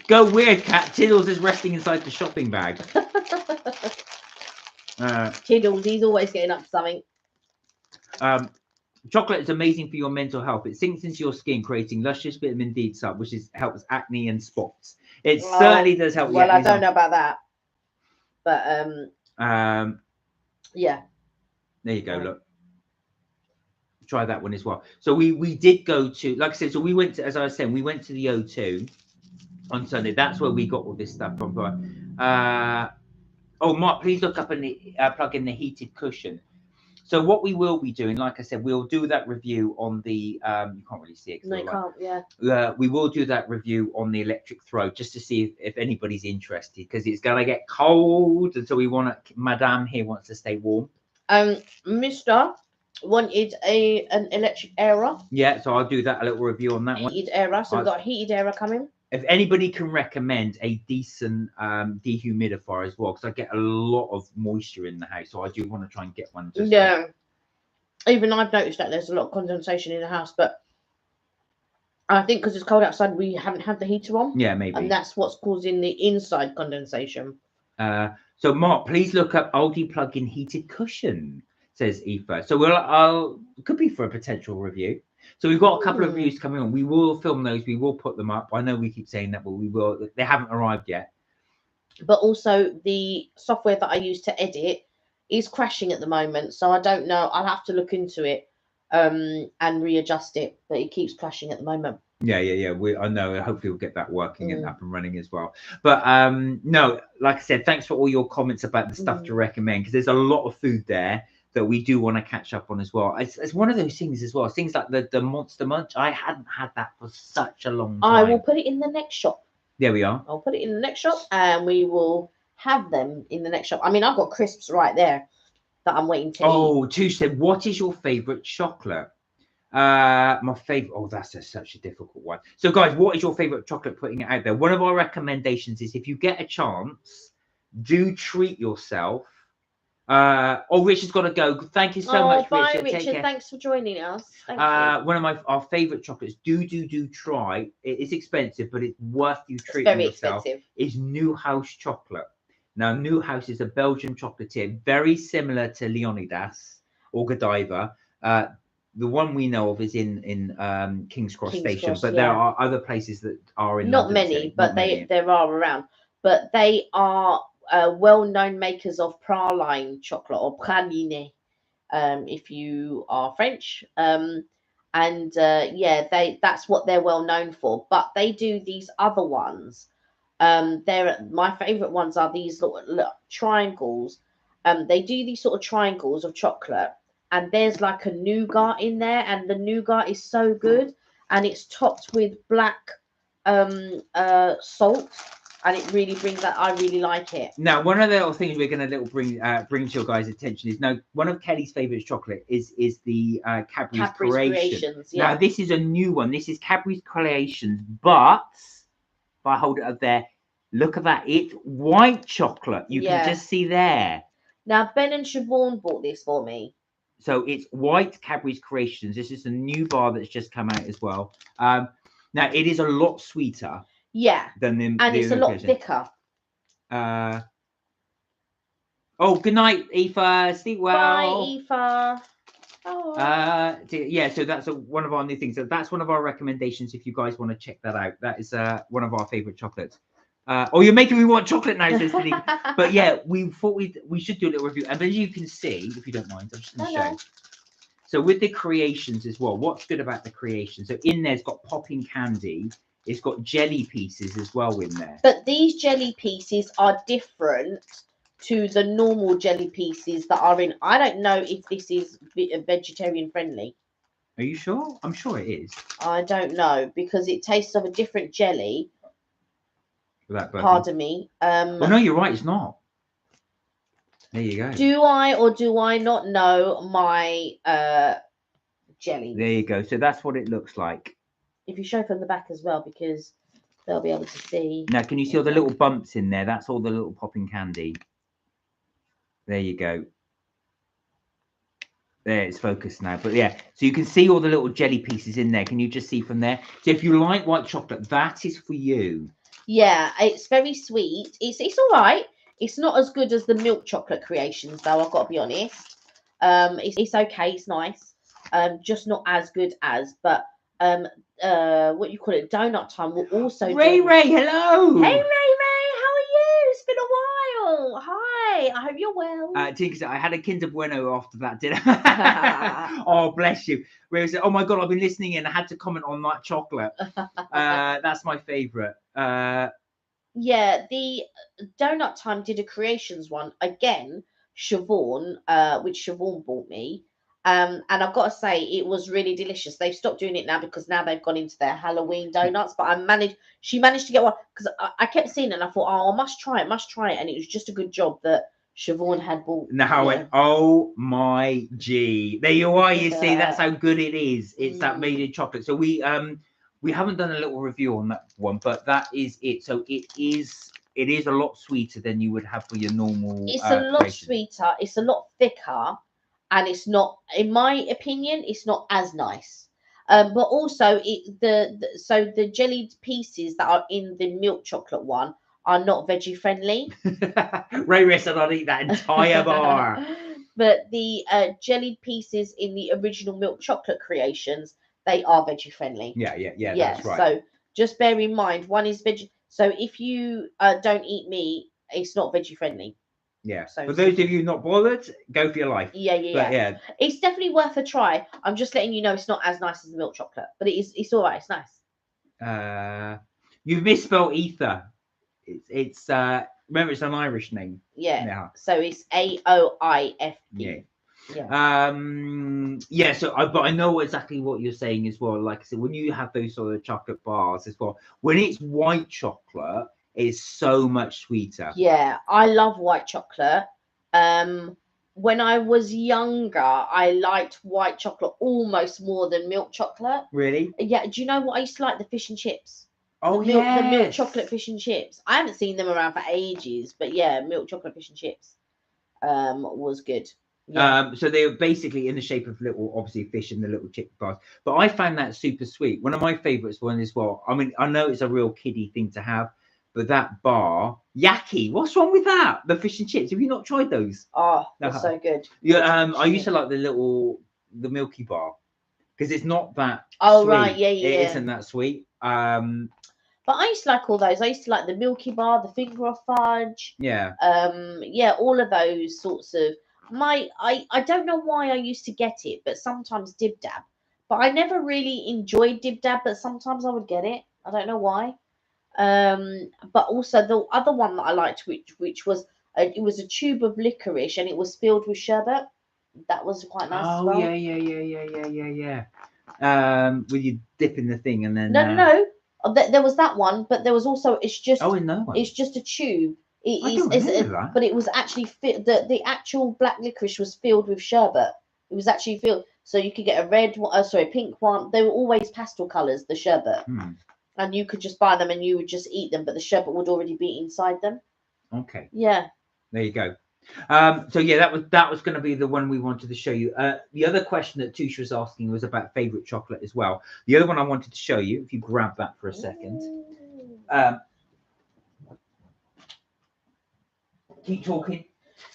Go weird, cat. Tiddles is resting inside the shopping bag. Tiddles, he's always getting up to something. Chocolate is amazing for your mental health. It sinks into your skin, creating luscious vitamin D sub, which helps acne and spots. It certainly does help. Well, I don't know about that, but yeah. There you go. Look, try that one as well. So we did go to, like I said, so we went to, as I was saying, we went to the O2 on Sunday. That's where we got all this stuff from. Mark, please look up and plug in the heated cushion. So what we will be doing, like I said, we'll do that review on the, you can't really see it. No, you can't, yeah. We will do that review on the electric throw just to see if anybody's interested, because it's going to get cold. And so Madame here wants to stay warm. Mr. wanted an electric airer. Yeah, so I'll do that, a little review on that one. Heated airer, so we've got a heated airer coming. If anybody can recommend a decent dehumidifier as well, because I get a lot of moisture in the house, so I do want to try and get one. Even I've noticed that there's a lot of condensation in the house, but I think because it's cold outside, we haven't had the heater on. Yeah, maybe. And that's what's causing the inside condensation. So Mark, please look up Aldi plug-in heated cushion, says Aoife. So could be for a potential review. So we've got a couple of reviews coming on. We will film those. We will put them up. I know we keep saying that, but we will. They haven't arrived yet. But also the software that I use to edit is crashing at the moment. So I don't know. I'll have to look into it and readjust it. But it keeps crashing at the moment. Yeah. I know. Hopefully we'll get that working and up and running as well. But no, like I said, thanks for all your comments about the stuff to recommend, because there's a lot of food there that we do want to catch up on as well. It's one of those things as well. Things like the Monster Munch. I hadn't had that for such a long time. I will put it in the next shop. There we are. I'll put it in the next shop, and we will have them in the next shop. I mean, I've got crisps right there that I'm waiting to eat. Tush said, what is your favorite chocolate? My favorite. That's such a difficult one. So guys, what is your favorite chocolate? Putting it out there. One of our recommendations is, if you get a chance, do treat yourself Richard's got to go. Thank you so Oh, much, bye, Richard. Take Richard. care. Thanks for joining us. Thank you. One of our favorite chocolates. Do try. It is expensive, but it's worth you It's treating very yourself. expensive. Is New House chocolate. Now, New House is a Belgian chocolatier, very similar to Leonidas or Godiva. The one we know of is in King's Cross King's Station, Cross, but yeah. there are other places that are in Not London many, selling, but not many. there are around. But they are well-known makers of praline chocolate or praline, if you are French. That's what they're well known for. But they do these other ones. My favorite ones are these little triangles. They do these sort of triangles of chocolate, and there's like a nougat in there, and the nougat is so good, and it's topped with black salt, and it really brings that. I really like it. Now, one of the little things we're going to bring to your guys' attention is now one of Kelly's favorite chocolate is the Cadbury's Creations. Yeah. Now, this is a new one. This is Cadbury's Creations, but if I hold it up there, look at that. It's white chocolate. You can just see there. Now, Ben and Siobhan bought this for me. So it's white Cadbury's Creations. This is a new bar that's just come out as well. Now, it is a lot sweeter. Yeah. Than the and it's a lot thicker. Good night, Aoife. Sleep well. Bye, Aoife. Oh. Yeah, so that's one of our new things. So that's one of our recommendations if you guys want to check that out. That is one of our favorite chocolates. You're making me want chocolate now, says Denise. But yeah, we thought we should do a little review. And as you can see, if you don't mind, I'm just going to show you. So with the Creations as well, what's good about the Creations? So in there, it's got popping candy. It's got jelly pieces as well in there. But these jelly pieces are different to the normal jelly pieces that are in. I don't know if this is vegetarian friendly. Are you sure? I'm sure it is. I don't know because it tastes of a different jelly. Pardon me. Well, no, you're right. It's not. There you go. Do I or do I not know my jelly? There you go. So that's what it looks like. If you show from the back as well, because they'll be able to see. Now, can you see all the little bumps in there? That's all the little popping candy. There you go. There, it's focused now. But yeah, so you can see all the little jelly pieces in there. Can you just see from there? So if you like white chocolate, that is for you. Yeah, it's very sweet. It's all right. It's not as good as the milk chocolate Creations, though. I've got to be honest. It's okay. It's nice. Just not as good as. But what you call it? Donut Time will also. Ray, hello. Hey, Ray, how are you? It's been a while. Hi. I hope you're well. Tinker, I had a Kinder Bueno after that dinner. Oh, bless you. Ray said, "Oh my God, I've been listening in. I had to comment on that chocolate. That's my favourite." Yeah, the Donut Time did a Creations one again. Siobhan, which Siobhan bought me. And I've got to say, it was really delicious. They've stopped doing it now because now they've gone into their Halloween donuts. But she managed to get one because I kept seeing it and I thought, oh, I must try it. And it was just a good job that Siobhan had bought. Now I went, oh my G. There you are. You see, that's how good it is. It's that made in chocolate. So we haven't done a little review on that one, but that is it. So it is a lot sweeter than you would have for your normal. It's a lot sweeter. It's a lot thicker. And it's not, in my opinion, it's not as nice. But also, the jellied pieces that are in the milk chocolate one are not veggie friendly. Ray said I'd eat that entire bar. But the jellied pieces in the original milk chocolate Creations, they are veggie friendly. Yeah, that's right. So just bear in mind, one is veggie. So if you don't eat meat, it's not veggie friendly. Yeah. So for those of you not bothered, go for your life. Yeah. It's definitely worth a try. I'm just letting you know it's not as nice as the milk chocolate, but it's all right. It's nice. You've misspelled ether. It's remember it's an Irish name. Yeah. So it's AOIFE. Yeah. So but I know exactly what you're saying as well. Like I said, when you have those sort of chocolate bars as well, when it's white chocolate, it's so much sweeter. Yeah, I love white chocolate. When I was younger, I liked white chocolate almost more than milk chocolate. Really? Yeah. Do you know what I used to like? The fish and chips. Oh, the milk chocolate fish and chips. I haven't seen them around for ages, but yeah, milk chocolate fish and chips. was good. Yeah. So they were basically in the shape of little, obviously, fish in the little chip bars. But I found that super sweet. One of my favourites one as well. I mean, I know it's a real kiddie thing to have, but that bar, Yaki, what's wrong with that? The fish and chips. Have you not tried those? Oh, they're so good. Yeah. I used to like the Milky Bar because it's not that. Oh sweet. right, yeah. It isn't that sweet. But I used to like all those. I used to like the Milky Bar, the finger of fudge. Yeah. Yeah, all of those sorts of. I don't know why I used to get it, but sometimes Dib Dab. But I never really enjoyed Dib Dab, but sometimes I would get it. I don't know why. But also the other one that I liked, which was it was a tube of licorice and it was filled with sherbet. That was quite nice as well. Yeah. With you dipping the thing and then. No. There was that one, but there was also it's just another one. It's just a tube. I don't remember that. But it was actually the actual black licorice was filled with sherbet. It was actually filled, so you could get a red one, pink one. They were always pastel colours, the sherbet, and you could just buy them and you would just eat them, but the sherbet would already be inside them. Okay. Yeah. There you go. So yeah, that was going to be the one we wanted to show you. The other question that Tusha was asking was about favourite chocolate as well. The other one I wanted to show you, if you grab that for a second. Keep talking.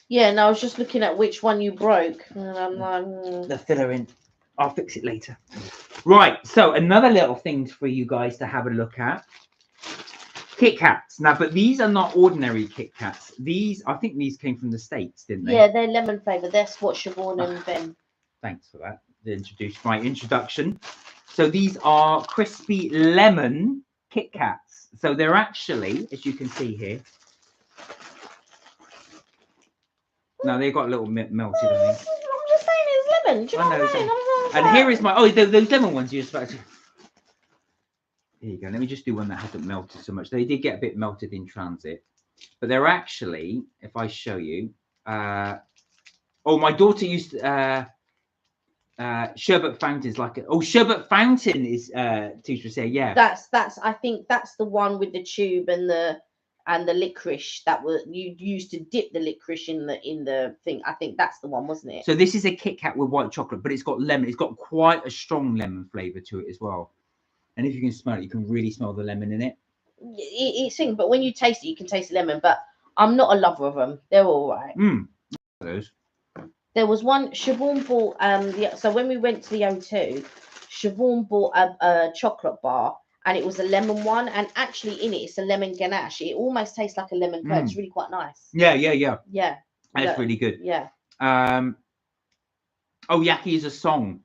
Yeah, and I was just looking at which one you broke, and I'm like, the filler in. I'll fix it later. Right. So another little thing for you guys to have a look at. Kitkats. Now, but these are not ordinary Kitkats. I think these came from the States, didn't they? Yeah, they're lemon flavoured. That's what Siobhan and Ben. Thanks for that. My introduction. So these are crispy lemon Kitkats. So they're actually, as you can see here. Now they've got a little melted on these. I'm just saying it's lemon. Do you know what I mean? And here is my those lemon ones you're supposed to. There you go. Let me just do one that hasn't melted so much. They did get a bit melted in transit, but they're actually, if I show you, my daughter used sherbet fountains sherbet fountain is teacher say That's I think that's the one with the tube and the licorice that you used to dip the licorice in the thing. I think that's the one, wasn't it? So this is a Kit Kat with white chocolate, but it's got lemon. It's got quite a strong lemon flavour to it as well. And if you can smell it, you can really smell the lemon in it. It's thing, but when you taste it, you can taste the lemon. But I'm not a lover of them. They're all right. Those. There was one Siobhan bought. So when we went to the O2, Siobhan bought a chocolate bar, and it was a lemon one. And actually, in it, it's a lemon ganache. It almost tastes like a lemon curd. It's really quite nice. Yeah. Yeah. That's really good. Yeah. Yaki is a song.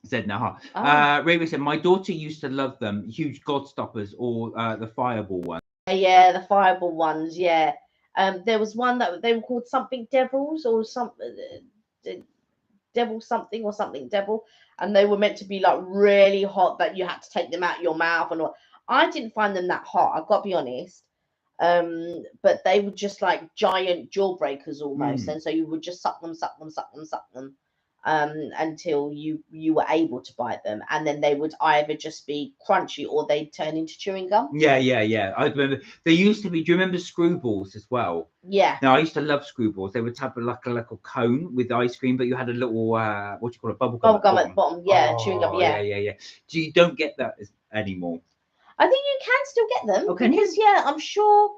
Said Naha. Ray said, my daughter used to love them, huge Godstoppers or the Fireball one. Yeah, the Fireball ones. Yeah. There was one that they were called something Devils or something Devil something or something Devil, and they were meant to be like really hot that you had to take them out your mouth and all. I didn't find them that hot. I've got to be honest. But they were just like giant jawbreakers almost, and so you would just suck them. Until you were able to bite them, and then they would either just be crunchy or they'd turn into chewing gum. Yeah. I remember there used to be. Do you remember Screwballs as well? Yeah. Now I used to love Screwballs. They would have like a little cone with ice cream, but you had a little what do you call it, bubble gum at the bottom. Yeah, chewing gum. Yeah. So you don't get that anymore. I think you can still get them. Oh, can you? Because I'm sure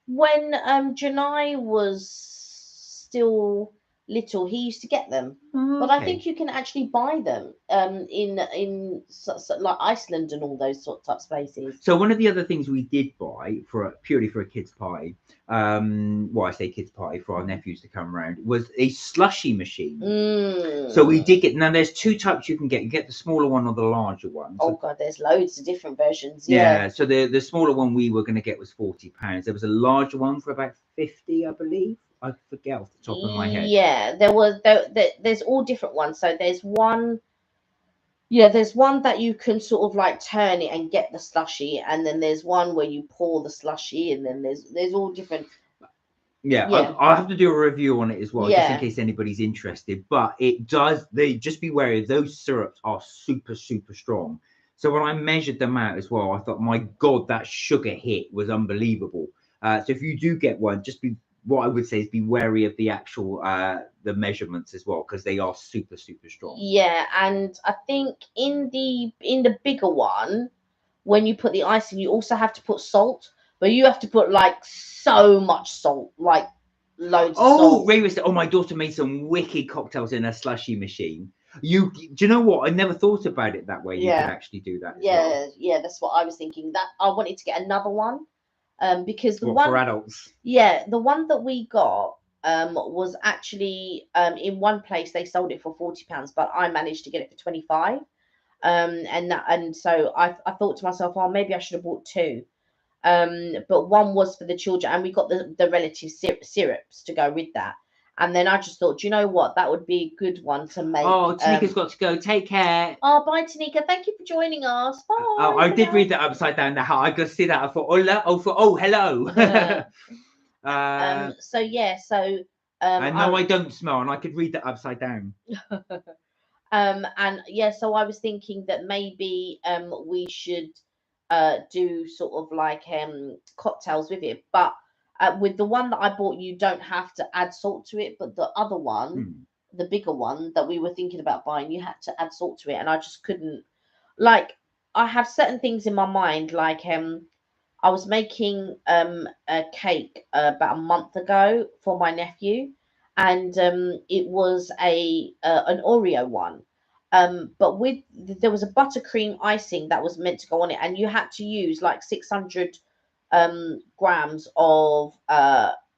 when Janai was still little, he used to get them. But I think you can actually buy them in like Iceland and all those types of places. So one of the other things we did buy purely for a kids party, I say kids party for our nephews to come around, was a slushy machine. So we did get. Now there's two types you can get. You get the smaller one or the larger one. Oh God, there's loads of different versions. Yeah. So the smaller one we were going to get was £40. There was a larger one for about 50, I believe. I forget off the top of my head. Yeah, there's all different ones. So there's one that you can sort of like turn it and get the slushy, and then there's one where you pour the slushy, and then there's all different. Yeah. I'll have to do a review on it as well, just in case anybody's interested. But they just be wary, those syrups are super, super strong. So when I measured them out as well, I thought, my God, that sugar hit was unbelievable. So if you do get one, just be what I would say is be wary of the actual the measurements as well, because they are super strong. Yeah, and I think in the bigger one, when you put the ice in, you also have to put salt, but you have to put like so much salt, like loads of Oh, salt. Ray was oh, my daughter made some wicked cocktails in a slushy machine. Do you know what? I never thought about it that way. You Yeah. could actually do that as well. Yeah, that's what I was thinking. That I wanted to get another one, because the What, one, for adults? yeah, the one that we got was actually in one place they sold it for £40, but I managed to get it for 25. And so I thought to myself, oh, maybe I should have bought two. But one was for the children, and we got the relative syrups to go with that. And then I just thought, do you know what? That would be a good one to make. Oh, Tanika's got to go. Take care. Oh, bye, Tanika. Thank you for joining us. Bye. Oh, I for did now. read that upside down. How I could see that. I thought, oh, hello. So yeah, so and no, I don't smell, and I could read that upside down. and yeah, so I was thinking that maybe we should do sort of like cocktails with it, but with the one that I bought, you don't have to add salt to it, but the other one, the bigger one that we were thinking about buying, you had to add salt to it, and I just couldn't. Like, I have certain things in my mind, like I was making a cake about a month ago for my nephew, and it was an Oreo one. But there was a buttercream icing that was meant to go on it, and you had to use like 600 grams of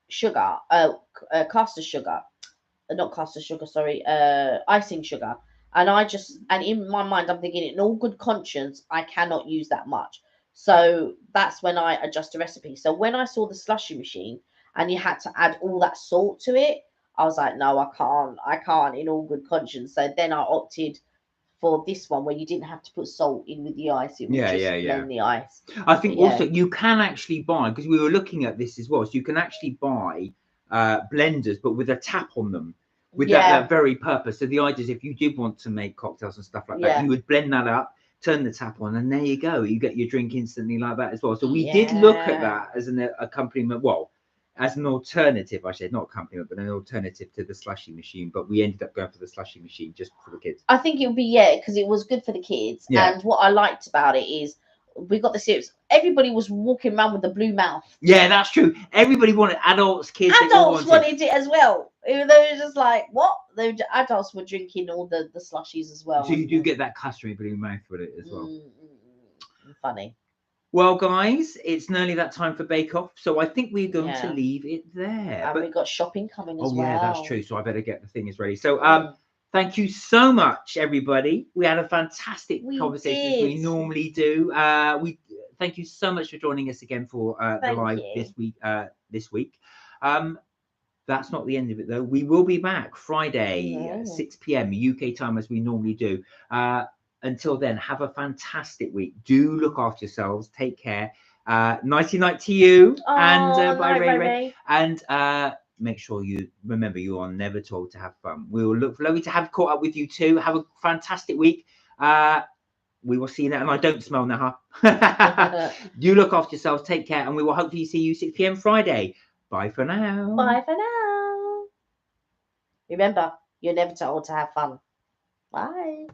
sugar, caster sugar, not caster sugar, sorry, icing sugar. And in my mind, I'm thinking, in all good conscience, I cannot use that much. So that's when I adjust the recipe. So when I saw the slushy machine and you had to add all that salt to it, I was like, no, I can't in all good conscience. So then I opted for this one where you didn't have to put salt in with the ice. It would just blend the ice. I think But also you can actually buy, because we were looking at this as well, so you can actually buy blenders, but with a tap on them, with that very purpose. So the idea is if you did want to make cocktails and stuff like that, you would blend that up, turn the tap on, and there you go. You get your drink instantly like that as well. So we did look at that as an accompaniment, well, as an alternative, I said, not accompaniment, but an alternative to the slushy machine. But we ended up going for the slushy machine just for the kids. I think it would be, because it was good for the kids. Yeah. And what I liked about it is we got the syrups. Everybody was walking around with the blue mouth. Yeah, that's true. Everybody wanted, adults, kids. Adults wanted it as well. They were just like, what? Adults were drinking all the slushies as well. So you do get that customary blue mouth with it as well. Funny. Well, guys, it's nearly that time for Bake Off, so I think we're going to leave it there. And we've got shopping coming as well. Oh, yeah, that's true. So I better get the things ready. So, thank you so much, everybody. We had a fantastic conversation as we normally do. We thank you so much for joining us again for the live this week. That's not the end of it, though. We will be back Friday, 6 p.m. UK time, as we normally do. Until then, have a fantastic week. Do look after yourselves. Take care. Nighty night to you. And bye, Ray. And make sure you remember you are never told to have fun. We will look lovely to have caught up with you too. Have a fantastic week. We will see you there. And I don't smell now. Do look after yourselves. Take care. And we will hopefully see you 6 p.m. Friday. Bye for now. Bye for now. Remember, you're never told to have fun. Bye.